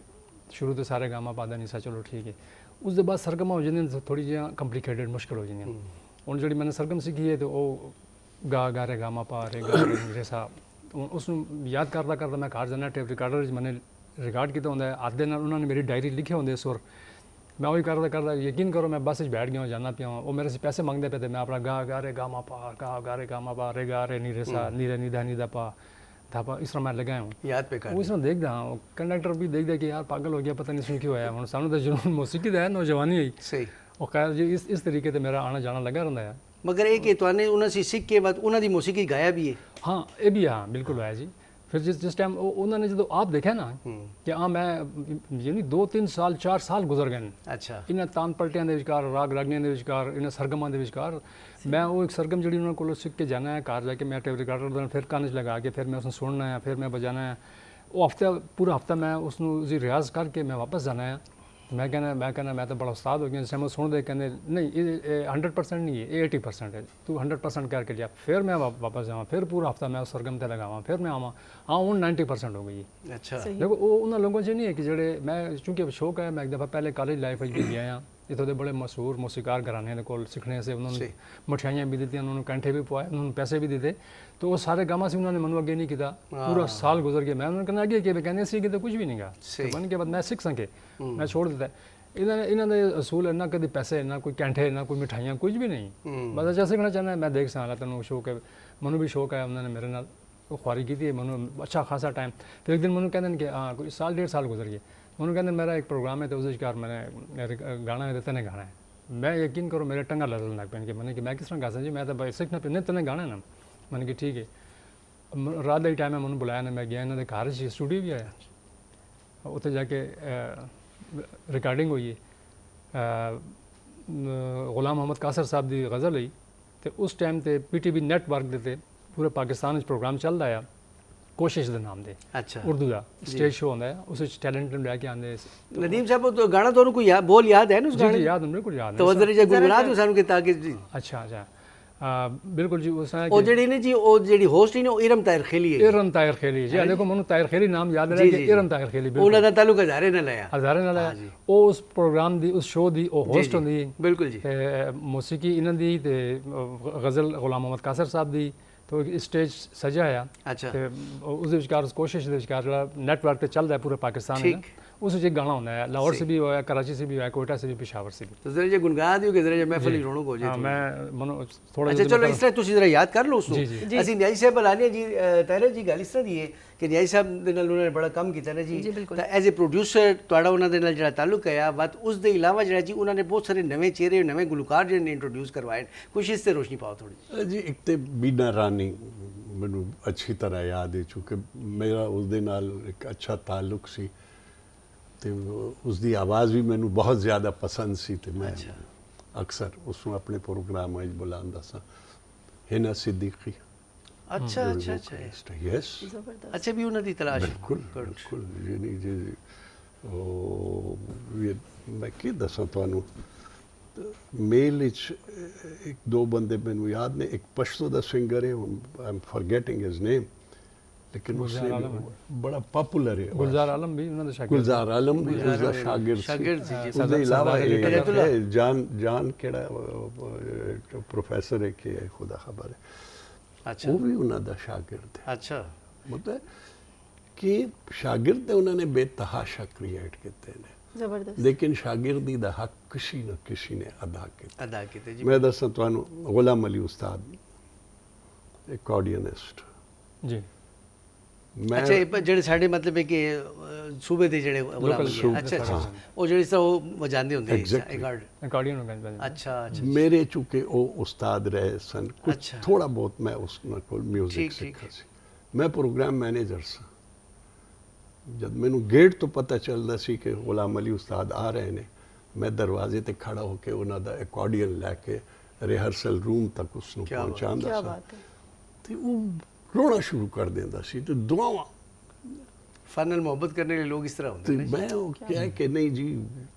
[SPEAKER 4] शुरू तो सारे गामा पादा नहीं सा, चलो ठीक है। उसके बाद सरगमा हो जाती थोड़ी जी कंप्लीकेटेड मुश्किल हो जाती हूँ जी मैंने सरगम सीखी है तो वो गा रे गामा पा रे गा रे सा उसनू याद करता करता मैं घर जाना टेप रिकॉर्डर मैंने रिकॉर्ड किया होंगे हाथ दे नाल उन्होंने मेरी डायरी लिखे होंगे सुर, मैं वही करता करता यकीन करो मैं बस बैठ गया जाना पिया वो मेरे से पैसे मांगते पे थे, मैं अपना गा रे गामा पा गा रे गामा पा रे गा रे नी रे सा नी रे निधा निधा पा धापा इस तरह मैं लगाया हूँ
[SPEAKER 2] याद पे कर।
[SPEAKER 4] वो इस तरह देखता हाँ कंडक्टर भी देखता कि यार पागल हो गया पता नहीं सुन क्यों आया हूँ सानू तो जुनून मौसीकी का है नौजवानी है।
[SPEAKER 2] सही।
[SPEAKER 4] और खैर जी इस तरीके से मेरा आना जाना लगा रहता है।
[SPEAKER 2] मगर एक ये तुआने उन्हें सीख के बाद उन्हें दी मौसीकी गाया भी है।
[SPEAKER 4] हाँ ये भी हाँ बिल्कुल है जी। फिर जिस टाइम उन्होंने जो आप देखा ना कि हाँ मैं यानी 2-3 साल 4 साल गुजर गए
[SPEAKER 2] अच्छा,
[SPEAKER 4] इन्हें तान पलटियां के विचकार राग रागियां के विचकार इन्हें सरगमां के विचकार मैं वो एक सरगम जी उन्होंने को सीख के जाना है घर जाके मैं टेप रिकॉर्डर फिर कान च लगा के फिर मैं उसने सुनना है फिर मैं बजाना है वो हफ्ता पूरा हफ्ता मैं उसनू रियाज करके मैं वापस जाना है। मैं कहना मैं तो बड़ा उस्ताद हो गया जिस टाइम वो सुन दे कहने नहीं ये 100% नहीं है ये 80% है तू 100% करके लिया, फिर मैं वापस जाऊँ फिर पूरा हफ्ता मैं उस सरगम ते लगावा फिर मैं आवा हाँ हूँ 90% हो गई।
[SPEAKER 2] अच्छा,
[SPEAKER 4] देखो वो उन्होंने लोगों से नहीं है कि जेडे मैं चूँकि शौक है मैं एक दफ़ा पहले कॉलेज लाइफ भी गया हाँ इतों के बड़े मशहूर मौसीकार घराने को सीखने से उन्होंने मिठाइयाँ भी दी उन्होंने कंठे भी पवाए उन्होंने पैसे भी दिए तो वो सारे गामा से उन्होंने मनु अगे नहीं किया पूरा साल गुजर गया मैं उन्होंने कहना अगे कि कहने सी कि तो कुछ भी नहीं गा बन के बाद मैं सीख सके मैं छोड़ दिता। इन्होंने असूल है ना कभी पैसे ना कोई कैंठे ना कोई मिठाइयाँ कुछ भी नहीं बस अच्छा सीखना चाहना है मैं देख सकता तेन शौक है मनु भी शौक है उन्होंने मेरे नाल ख्वारी की थी मनु अच्छा खासा टाइम फिर एक दिन मनु कहते कि हाँ कोई साल 1.5 साल गुजर गए मनु कहते मेरा एक प्रोग्राम है तो उस कार मैंने गाना है तो तेने गाना है मैं यकीन करो मेरे टंगा लड़न लग पे मैंने कि मैं किस तरह गा सकता जी मैं तो भाई सीखना पे नहीं तेने गाना है ना मैंने कि ठीक है रात का ही टाइम है मैंने बुलाया ना मैं गया इन्होंने घर स्टूडियो भी आया उत्थे जाके रिकॉर्डिंग हुई है गुलाम मोहम्मद कासर साहब की गज़ल हुई तो उस टाइम ते PTV नेटवर्क देते पूरे पाकिस्तान प्रोग्राम चल रहा है कोशिश के नाम से
[SPEAKER 2] अच्छा,
[SPEAKER 4] उर्दू का स्टेज शो होता है उस टैलेंट लैके आते
[SPEAKER 2] नदीम साहब तो गाना तो कोई बोल याद है ना उस गाने?
[SPEAKER 4] जी याद बिल्कुल याद
[SPEAKER 2] तो उधर जे गुनगुना दो सानू के ताकि जी।
[SPEAKER 4] अच्छा बिल्कुल जी उस
[SPEAKER 2] ओ जेडी ने जी ओ जेडी होस्ट ने इरम ताहिर खेली है
[SPEAKER 4] इरम ताहिर खेली जी देखो मनु ताहिर खेली नाम याद है कि इरम ताहिर खेली
[SPEAKER 2] उन्हां दा ताल्लुक हजारे नाल है
[SPEAKER 4] हजारे नाल है ओ उस प्रोग्राम दी उस शो दी ओ होस्ट होंदी
[SPEAKER 2] बिल्कुल जी
[SPEAKER 4] मौसीकी इन्हां दी ते गज़ल गुलाम मोहम्मद कासर साहब दी तो स्टेज सजाया
[SPEAKER 2] अच्छा
[SPEAKER 4] ते उस विचकार उस कोशिश दे विचकार नेटवर्क पे चल रहा है पूरे पाकिस्तान में उस एक गाना होता है लाहौर से भी हुआ कराची से भी हुआ कोयटा से भी पेशावर से भी
[SPEAKER 2] तो जरा जे गुनगुना दियो कि जरा जे महफिल रौनक हो जाए
[SPEAKER 4] हाँ मैं मनो थोड़ा
[SPEAKER 2] अच्छा चलो इस तरह तुसी जरा याद कर लो उसको
[SPEAKER 4] जी, जी।
[SPEAKER 2] ਅਸੀਂ ਨਿਆਜੀ ਸਾਹਿਬ ਬੁਲਾਣੇ ਜੀ ਤਾਹਿਰ ਜੀ ਗੱਲ ਇਸ ਤਰ੍ਹਾਂ ਦੀ ਹੈ ਕਿ ਨਿਆਜੀ ਸਾਹਿਬ ਦੇ ਨਾਲ ਉਹਨਾਂ ਨੇ ਬੜਾ ਕੰਮ ਕੀਤਾ ਨਾ ਜੀ ਤਾਂ ਐਜ਼ ਅ ਪ੍ਰੋਡਿਊਸਰ ਤੁਹਾਡਾ ਉਹਨਾਂ ਦੇ ਨਾਲ ਜਿਹੜਾ ਤਾਲੁਕ ਹੈ ਬਾਤ ਉਸ ਦੇ ਇਲਾਵਾ ਜਿਹੜਾ ਜੀ ਉਹਨਾਂ ਨੇ ਬਹੁਤ ਸਾਰੇ ਨਵੇਂ ਚਿਹਰੇ ਨਵੇਂ ਗੁਲਕਾਰ ਜਿਹੜੇ ਨੇ ਇੰਟਰੋਡਿਊਸ ਕਰਵਾਏ ਕੁਛ ਇਸ ਤੇ ਰੋਸ਼ਨੀ ਪਾਓ ਥੋੜੀ
[SPEAKER 3] ਜੀ ਇੱਕ ਤੇ ਬੀਨਾ ਰਾਣੀ ਮੈਨੂੰ ਅੱਛੀ ਤਰ੍ਹਾਂ ਯਾਦ ਹੈ ਕਿਉਂਕਿ ਮੇਰਾ ਉਸ ਦੇ ਨਾਲ ਇੱਕ ਅੱਛਾ ਤਾਲੁਕ ਸੀ ਤੇ ਉਸ ਦੀ ਆਵਾਜ਼ ਵੀ ਮੈਨੂੰ ਬਹੁਤ ਜ਼ਿਆਦਾ ਪਸੰਦ ਸੀ ਤੇ ਮੈਂ ਅਕਸਰ ਉਸ ਨੂੰ ਆਪਣੇ ਪ੍ਰੋਗਰਾਮਾਂ ਵਿੱਚ ਬੁਲਾਉਂਦਾ ਸਾਂ। हिना सिद्दीकी
[SPEAKER 2] अच्छा अच्छा अच्छा
[SPEAKER 3] यस
[SPEAKER 2] अच्छा भी ਉਹਨਾਂ ਦੀ ਤਲਾਸ਼
[SPEAKER 3] बिल्कुल बिल्कुल यानी जी मैं की दसा ਤੁਹਾਨੂੰ मेल ਵਿੱਚ ਇੱਕ ਦੋ ਬੰਦੇ ਮੈਨੂੰ ਯਾਦ ਨੇ ਇੱਕ ਪਸ਼ਤੋ ਦਾ ਸਿੰਗਰ ਹੈ I am forgetting his name लेकिन उसने बड़ा पॉपुलर है
[SPEAKER 4] गुलजार आलम भी उन्होंने शागिर्द
[SPEAKER 3] गुलजार आलम भी उसका शागिर्द
[SPEAKER 2] ਸੀ ਜੀ
[SPEAKER 3] उसके अलावा जान केड़ा प्रोफेसर है कि खुदा खबर है
[SPEAKER 2] ਅੱਛਾ।
[SPEAKER 3] ਉਹ ਵੀ ਉਹਨਾਂ ਦਾ ਸ਼ਾਗਿਰਦ ਹੈ।
[SPEAKER 2] ਅੱਛਾ
[SPEAKER 3] ਮਤਲਬ ਕਿ ਸ਼ਾਗਿਰਦ ਤੇ ਉਹਨਾਂ ਨੇ ਬੇਤਹਾਸ਼ਾ ਕ੍ਰੀਏਟ ਕੀਤੇ ਨੇ,
[SPEAKER 1] ਜ਼ਬਰਦਸਤ।
[SPEAKER 3] ਲੇਕਿਨ ਸ਼ਾਗਿਰਦੀ ਦਾ ਹੱਕ ਕਿਸੇ ਨਾ ਕਿਸੇ ਨੇ ਅਦਾ ਕੀਤਾ।
[SPEAKER 2] ਅਦਾ ਕੀਤੇ ਜੀ।
[SPEAKER 3] ਮੈਂ ਦੱਸਾਂ ਤੁਹਾਨੂੰ, ਗੁਲਾਮ ਅਲੀ ਉਸਤਾਦ ਅਕੋਰਡੀਅਨਿਸਟ,
[SPEAKER 4] ਜੀ
[SPEAKER 3] ਮੈਂ
[SPEAKER 2] ਅੱਛਾ, ਇਹ ਜਿਹੜੇ ਸਾਡੇ ਮਤਲਬ ਹੈ ਕਿ ਸੂਬੇ ਦੇ ਜਿਹੜੇ ਗੁਲਾਮ ਅਲੀ ਹੈ, ਅੱਛਾ ਅੱਛਾ, ਉਹ ਜਿਹੜੇ ਸਾ ਉਹ ਵਜਾਉਂਦੇ ਹੁੰਦੇ
[SPEAKER 3] Exactly.
[SPEAKER 4] ਅਕਾਰਡੀਅਨ ਨੂੰ ਕਹਿੰਦੇ ਨੇ।
[SPEAKER 2] ਅੱਛਾ ਅੱਛਾ
[SPEAKER 3] ਮੇਰੇ ਚੁੱਕੇ ਉਹ ਉਸਤਾਦ ਰਹੇ ਸਨ, ਕੁਝ
[SPEAKER 2] ਅੱਛਾ।
[SPEAKER 3] ਥੋੜਾ ਬਹੁਤ ਮੈਂ ਉਸ ਕੋਲ ਮਿਊਜ਼ਿਕ
[SPEAKER 2] ਠੀਕ, ਠੀਕ।
[SPEAKER 3] ਸਿੱਖਿਆ ਸੀ। ਮੈਂ ਪ੍ਰੋਗਰਾਮ ਮੈਨੇਜਰ ਸਾਂ। ਜਦ ਮੈਨੂੰ ਗੇਟ ਤੋਂ ਪਤਾ ਚੱਲਦਾ ਸੀ ਕਿ ਗੁਲਾਮ ਅਲੀ ਉਸਤਾਦ ਆ ਰਹੇ ਨੇ, ਮੈਂ ਦਰਵਾਜ਼ੇ ਤੇ ਖੜਾ ਹੋ ਕੇ ਉਹਨਾਂ ਦਾ ਅਕੋਰਡੀਅਨ ਲੈ ਕੇ ਰਿਹਰਸਲ ਰੂਮ ਤੱਕ ਉਸ ਨੂੰ
[SPEAKER 2] ਕਿਆ ਬਾਤ-
[SPEAKER 3] ਪਹੁੰਚਾਉਂਦਾ
[SPEAKER 1] ਕਿਆ
[SPEAKER 3] ਸਾਂ
[SPEAKER 1] ਬਾਤ ਹੈ।
[SPEAKER 3] ਤੇ ਉਹ ਰੋਣਾ ਸ਼ੁਰੂ ਕਰ ਦਿੰਦਾ ਸੀ ਤੇ ਦੁਆਵਾਂ।
[SPEAKER 2] ਫਨ ਨਾਲ ਮੁਹੱਬਤ ਕਰਨੇ ਵਾਲੇ ਲੋਕ ਇਸ ਤਰ੍ਹਾਂ ਹੁੰਦੇ
[SPEAKER 3] ਤੇ
[SPEAKER 2] ਨੇ।
[SPEAKER 3] ਮੈਂ ਉਹ ਕਿਹਾ ਕਿ ਨਹੀਂ ਜੀ,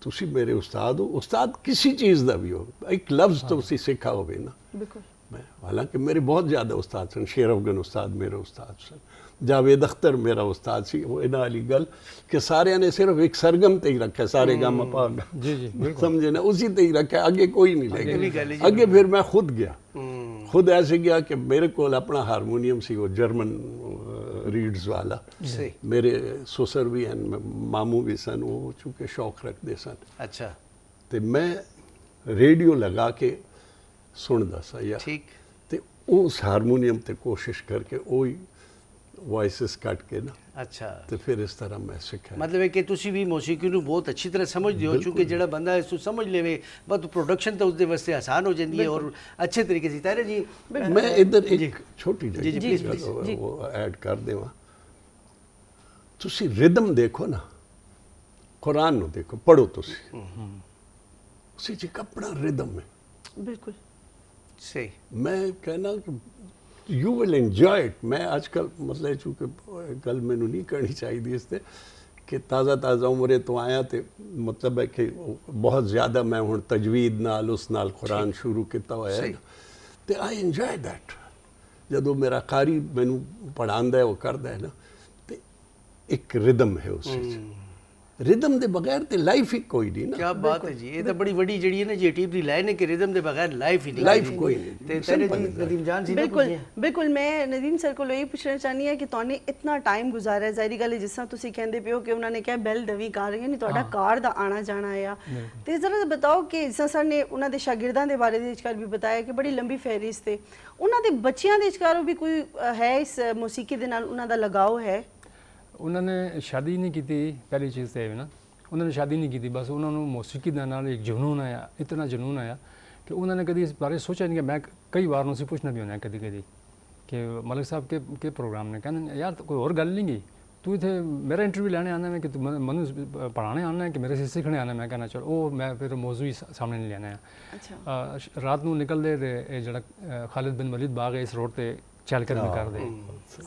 [SPEAKER 3] ਤੁਸੀਂ ਮੇਰੇ ਉਸਤਾਦ ਹੋ। ਉਸਤਾਦ ਕਿਸੇ ਚੀਜ਼ ਦਾ ਵੀ ਹੋ, ਇੱਕ ਲਫ਼ਜ਼ ਤੋਂ ਤੁਸੀਂ ਸਿੱਖਾ ਹੋਵੇ ਨਾ।
[SPEAKER 1] ਬਿਲਕੁਲ।
[SPEAKER 3] ਮੈਂ ਹਾਲਾਂਕਿ ਮੇਰੇ ਬਹੁਤ ਜ਼ਿਆਦਾ ਉਸਤਾਦ ਸਨ। ਸ਼ੇਰ ਅਫਗਨ ਉਸਤਾਦ ਮੇਰੇ ਉਸਤਾਦ ਸਨ, ਜਾਵੇਦ ਅਖਤਰ ਮੇਰਾ ਉਸਤਾਦ ਸੀ। ਉਹ ਇਹਨਾਂ ਵਾਲੀ ਗੱਲ ਕਿ ਸਾਰਿਆਂ ਨੇ ਸਿਰਫ ਇੱਕ ਸਰਗਮ ਤੇ ਹੀ ਰੱਖਿਆ, ਸਾਰੇ ਗਾਮਾ ਪਾ
[SPEAKER 4] ਜੀ ਜੀ
[SPEAKER 3] ਸਮਝੇ ਨਾ, उसी ਤੇ ਹੀ ਰੱਖਿਆ, ਅੱਗੇ ਕੋਈ ਨਹੀਂ ਲੈ
[SPEAKER 2] ਅੱਗੇ ਵੀ ਗੱਲ ਹੈ
[SPEAKER 3] ਗਿਆ।
[SPEAKER 2] ਜੀ।
[SPEAKER 3] ਅੱਗੇ ਫਿਰ ਮੈਂ खुद गया,
[SPEAKER 2] ਹੂੰ
[SPEAKER 3] खुद ऐसे गया कि मेरे को अपना हारमोनियम सी, वो जर्मन रीड्स वाला।
[SPEAKER 2] सही।
[SPEAKER 3] मेरे ससुर भी हैं, मामू भी सन, वो चूँकि शौक रखते सन।
[SPEAKER 2] ਅੱਛਾ
[SPEAKER 3] ਤੇ ਮੈਂ ਰੇਡੀਓ ਲਗਾ ਕੇ ਸੁਣਦਾ ਸਾਂ ਯਾਰ,
[SPEAKER 2] ਠੀਕ।
[SPEAKER 3] ਤੇ ਉਸ ਹਾਰਮੋਨੀਅਮ ਤੇ ਕੋਸ਼ਿਸ਼ ਕਰਕੇ ਉਹੀ ਵੌਇਸਸ ਕੱਟ ਕੇ ਨਾ,
[SPEAKER 2] ਅੱਛਾ,
[SPEAKER 3] ਤੇ ਫਿਰ ਇਸ ਤਰ੍ਹਾਂ ਮੈਂ ਸਿੱਖਿਆ।
[SPEAKER 2] ਮਤਲਬ ਹੈ ਕਿ ਤੁਸੀਂ ਵੀ ਮੌਸੀਕੀ ਨੂੰ ਬਹੁਤ ਅੱਛੀ ਤਰ੍ਹਾਂ ਸਮਝਦੇ ਹੋ, ਕਿਉਂਕਿ ਜਿਹੜਾ ਬੰਦਾ ਇਸ ਨੂੰ ਸਮਝ ਲਵੇ ਬਸ ਪ੍ਰੋਡਕਸ਼ਨ ਤਾਂ ਉਸਦੇ ਵਾਸਤੇ ਆਸਾਨ ਹੋ ਜਾਂਦੀ ਹੈ ਔਰ ਅੱਛੇ ਤਰੀਕੇ से। ਤਾਰੇ ਜੀ
[SPEAKER 3] ਮੈਂ ਇੱਧਰ ਇੱਕ ਛੋਟੀ
[SPEAKER 2] ਜੀ,
[SPEAKER 3] ਜਿਹੀ
[SPEAKER 2] please,
[SPEAKER 3] ਗੱਲ
[SPEAKER 2] please,
[SPEAKER 3] ਉਹ ਐਡ ਕਰ ਦੇਵਾਂ। ਤੁਸੀਂ ਰਿਦਮ ਦੇਖੋ ਨਾ, ਕੁਰਾਨ ਨੂੰ ਦੇਖੋ, ਪੜੋ ਤੁਸੀਂ, ਉਸੇ ਚ ਇੱਕ ਆਪਣਾ ਰਿਦਮ ਹੈ।
[SPEAKER 1] ਬਿਲकुल
[SPEAKER 2] ਸਹੀ।
[SPEAKER 3] मैं कहना कि यू विल एंजॉय इट। मैं आजकल मतलब चूँकि गल मैनू नहीं करनी चाहिए इस ते कि ताज़ा उम्रे तो आया तो मतलब है कि बहुत ज़्यादा मैं हुण तजवीद नाल उस नाल कुरान शुरू किया होया है, तो आई एंजॉय दैट। जदों मेरा कारी मैनू पढ़ांदा है, वो करदा है ना, तो एक रिदम है उस रिदम ਦੇ ਬਗੈਰ ਤੇ ਲਾਈਫ ਹੀ ਕੋਈ ਨਹੀਂ ਨਾ।
[SPEAKER 2] ਕੀ ਬਾਤ ਹੈ ਜੀ, ਇਹ ਤਾਂ ਬੜੀ ਵੱਡੀ ਜਿਹੜੀ ਹੈ ਨਾ ਜੀ ਟੀਪ ਦੀ ਲਾਈਨ ਹੈ ਕਿ ਰਿਦਮ ਦੇ ਬਗੈਰ ਲਾਈਫ ਹੀ ਨਹੀਂ।
[SPEAKER 3] ਲਾਈਫ ਕੋਈ ਨਹੀਂ।
[SPEAKER 2] ਤੇ ਤਾਰੇ ਜੀ ਨਦੀਮ ਜਾਨ ਸੀ ਨਾ
[SPEAKER 1] ਬਿਲਕੁਲ ਬਿਲकुल। ਮੈਂ ਨਦੀਮ ਸਰ ਕੋਲੋਂ ਇਹ ਪੁੱਛਣਾ ਚਾਹਨੀ ਹਾਂ ਕਿ ਤੁਹਾਨੇ ਇਤਨਾ ਟਾਈਮ ਗੁਜ਼ਾਰਿਆ, ਜ਼ਾਹਿਰੀ ਗੱਲ ਹੈ ਜਿਸ ਤਰ੍ਹਾਂ ਤੁਸੀਂ ਕਹਿੰਦੇ ਪਿਓ ਕਿ ਉਹਨਾਂ ਨੇ ਕਿਹਾ ਬੈਲ ਦਵੀ ਕਰ ਰਹੀ ਨਹੀਂ, ਤੁਹਾਡਾ ਕਾਰ ਦਾ ਆਣਾ ਜਾਣਾ ਆ। ਤੇ ਜ਼ਰਾ ਬਤਾਓ ਕਿ ਜਿਸ ਸਰ ਨੇ ਉਹਨਾਂ ਦੇ ਸ਼ਾਗਿਰਦਾਂ ਦੇ ਬਾਰੇ ਦੇ ਵਿਚਕਾਰ ਵੀ ਬਤਾਇਆ ਕਿ ਬੜੀ ਲੰਬੀ ਫਹਿਰਿਸਤ ਤੇ ਉਹਨਾਂ ਦੇ ਬੱਚਿਆਂ ਦੇ ਵਿਚਕਾਰ ਵੀ ਕੋਈ ਹੈ ਇਸ ਮੌਸੀਕੀ ਦੇ ਨਾਲ ਉਹਨਾਂ ਦਾ ਲਗਾਓ ਹੈ?
[SPEAKER 4] ਉਹਨਾਂ ਨੇ ਸ਼ਾਦੀ ਨਹੀਂ ਕੀਤੀ, ਪਹਿਲੀ ਚੀਜ਼ ਤੇ ਇਹ ਨਾ, ਉਹਨਾਂ ਨੇ ਸ਼ਾਦੀ ਨਹੀਂ ਕੀਤੀ, ਬਸ ਉਹਨਾਂ ਨੂੰ ਮੌਸੀਕੀ ਦੇ ਨਾਲ ਇੱਕ ਜਨੂਨ ਆਇਆ, ਇਤਨਾ ਜਨੂਨ ਆਇਆ ਕਿ ਉਹਨਾਂ ਨੇ ਕਦੀ ਇਸ ਬਾਰੇ ਸੋਚਿਆ ਨਹੀਂ। ਕਿ ਮੈਂ ਕਈ ਵਾਰ ਨੂੰ ਸੀ ਪੁੱਛਣਾ ਵੀ ਹੁੰਦਾ ਕਦੀ ਕਦੀ ਕਿ ਮਲਿਕ ਸਾਹਿਬ ਕੇ ਪ੍ਰੋਗਰਾਮ ਨੇ, ਕਹਿੰਦੇ ਯਾਰ ਕੋਈ ਹੋਰ ਗੱਲ ਨਹੀਂ ਗਈ, ਤੂੰ ਇੱਥੇ ਮੇਰਾ ਇੰਟਰਵਿਊ ਲੈਣੇ ਆਉਂਦਾ ਮੈਂ ਕਿ ਤੂੰ ਮੈਨੂੰ ਪੜ੍ਹਾਉਣੇ ਆਉਣਾ ਹੈ ਕਿ ਮੇਰੇ ਸੇ ਸਿੱਖਣੇ ਆਉਣਾ। ਮੈਂ ਕਹਿੰਦਾ ਚਲੋ ਉਹ ਮੈਂ ਫਿਰ ਮੌਜੂ ਹੀ ਸਾਹਮਣੇ ਨਹੀਂ ਲੈਣਾ ਹੈ।
[SPEAKER 1] ਅੱਛਾ।
[SPEAKER 4] ਰਾਤ ਨੂੰ ਨਿਕਲਦੇ ਤੇ ਇਹ ਜਿਹੜਾ ਖਾਲਿਦ ਬਿਨ ਵਲੀਦ ਬਾਗ ਹੈ ਇਸ ਰੋਡ ਤੇ ਚੱਲ ਕਰ ਮੈਂ ਕਰਦੇ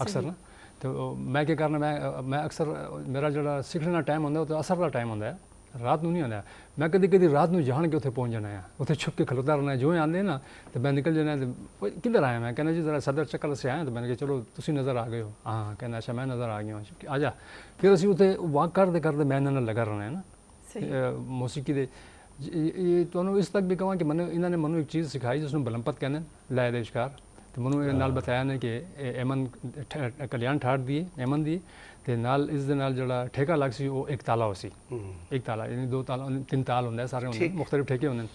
[SPEAKER 4] ਅਕਸਰ ਨਾ। ਤੇ ਮੈਂ ਕੀ ਕਰਨਾ, ਮੈਂ ਅਕਸਰ ਮੇਰਾ ਜਿਹੜਾ ਸਿੱਖਣ ਦਾ ਟਾਈਮ ਹੁੰਦਾ ਉਹ ਤਾਂ ਅਸਰ ਦਾ ਟਾਈਮ ਹੁੰਦਾ ਹੈ, ਰਾਤ ਨੂੰ ਨਹੀਂ ਹੁੰਦਾ। ਮੈਂ ਕਦੀ ਕਦੀ ਰਾਤ ਨੂੰ ਜਾਣ ਕੇ ਉੱਥੇ ਪਹੁੰਚ ਜਾਣਾ ਆ, ਉੱਥੇ ਛੁਪ ਕੇ ਖਲੋਤਾ ਰਹਿਣਾ। ਜੋ ਆਉਂਦੇ ਨਾ ਤੇ ਮੈਂ ਨਿਕਲ ਜਾਣਾ। ਤੇ ਕਿੱਧਰ ਆਇਆ? ਮੈਂ ਕਹਿੰਦਾ ਜੀ ਜ਼ਰਾ ਸਦਰ ਚੱਕਰ ਸੇ ਆਇਆ। ਤਾਂ ਮੈਂ ਕਿਹਾ ਚਲੋ ਤੁਸੀਂ ਨਜ਼ਰ ਆ ਗਏ ਹੋ? ਹਾਂ। ਕਹਿੰਦਾ ਅੱਛਾ ਮੈਂ ਨਜ਼ਰ ਆ ਗਿਆ, ਆ ਜਾ। ਫਿਰ ਅਸੀਂ ਉੱਥੇ ਵਾਕ ਕਰਦੇ ਕਰਦੇ ਮੈਂ ਇਹਨਾਂ ਨਾਲ ਲੱਗਾ ਰਹਿਣਾ ਹੈ ਨਾ ਮੌਸੀਕੀ ਦੇ। ਇਹ ਤੁਹਾਨੂੰ ਇਸ ਤੱਕ ਵੀ ਕਹਾਂ ਕਿ ਮੈਨੂੰ ਇਹਨਾਂ ਨੇ ਮੈਨੂੰ ਇੱਕ ਚੀਜ਼ ਸਿਖਾਈ ਜਿਸ ਨੂੰ ਬਲੰਪਤ ਕਹਿੰਦੇ ਨੇ, ਲੈ ਦੇ ਵਿਚਕਾਰ। ਤੇ ਮੈਨੂੰ ਇਹ ਨਾਲ ਬਤਾਇਆ ਨੇ ਕਿ ਐਮਨ ਕਲਿਆਣ ਠਾਠ ਦੀ ਐਮਨ ਦੀ, ਤੇ ਨਾਲ ਇਸ ਦੇ ਨਾਲ ਜਿਹੜਾ ਠੇਕਾ ਲੱਗ ਸੀ ਉਹ ਇੱਕ ਤਾਲਾ ਹੋ ਸੀ। ਇੱਕ ਤਾਲਾ ਯਾਨੀ ਦੋ ਤਾਲਾ, ਤਿੰਨ ਤਾਲ ਹੁੰਦਾ ਸਾਰੇ ਹੁੰਦੇ, ਮੁਖਤਲਿਫ ਠੇਕੇ ਹੁੰਦੇ ਨੇ।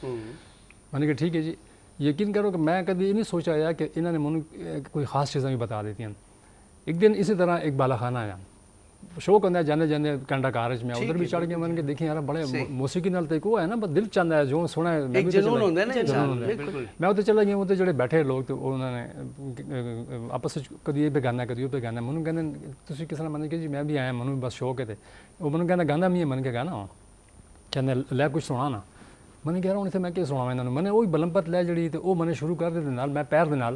[SPEAKER 4] मैंने कहा ठीक है जी, यकीन करो कि मैं कभी नहीं सोचा आया कि इन्होंने मनु कोई ख़ास चीज़ें भी बता देती हैं। एक दिन इसी तरह एक बाला खाना आया, शौक होता है जाने जाने कंडा कारज में, उधर भी चढ़ के मैंने देखी यार बड़े मौसीकी नाल ते को है ना, बस दिल चाहता है जो सुना है।
[SPEAKER 2] एक जुनून होता है ना इंसान, बिल्कुल।
[SPEAKER 4] मैं उधर चला गया, उधर जो बैठे लोग तो उन्होंने आपस में कभी ये पे गाना कभी वो पे गाना। मनु कहते तुम किस तरह? मैंने कहा जी मैं भी आया, मनु बस शौक है। वो मनु कहना गाना भी है, मन के गाना कहने लै कुछ सुना ना। मैंने कह रहा हूँ इतने मैं क्या सुनावा इन्होंने। मैंने वही बलंपत लै जी तो वो मैंने शुरू कर दे नाल मैं पैर दे नाल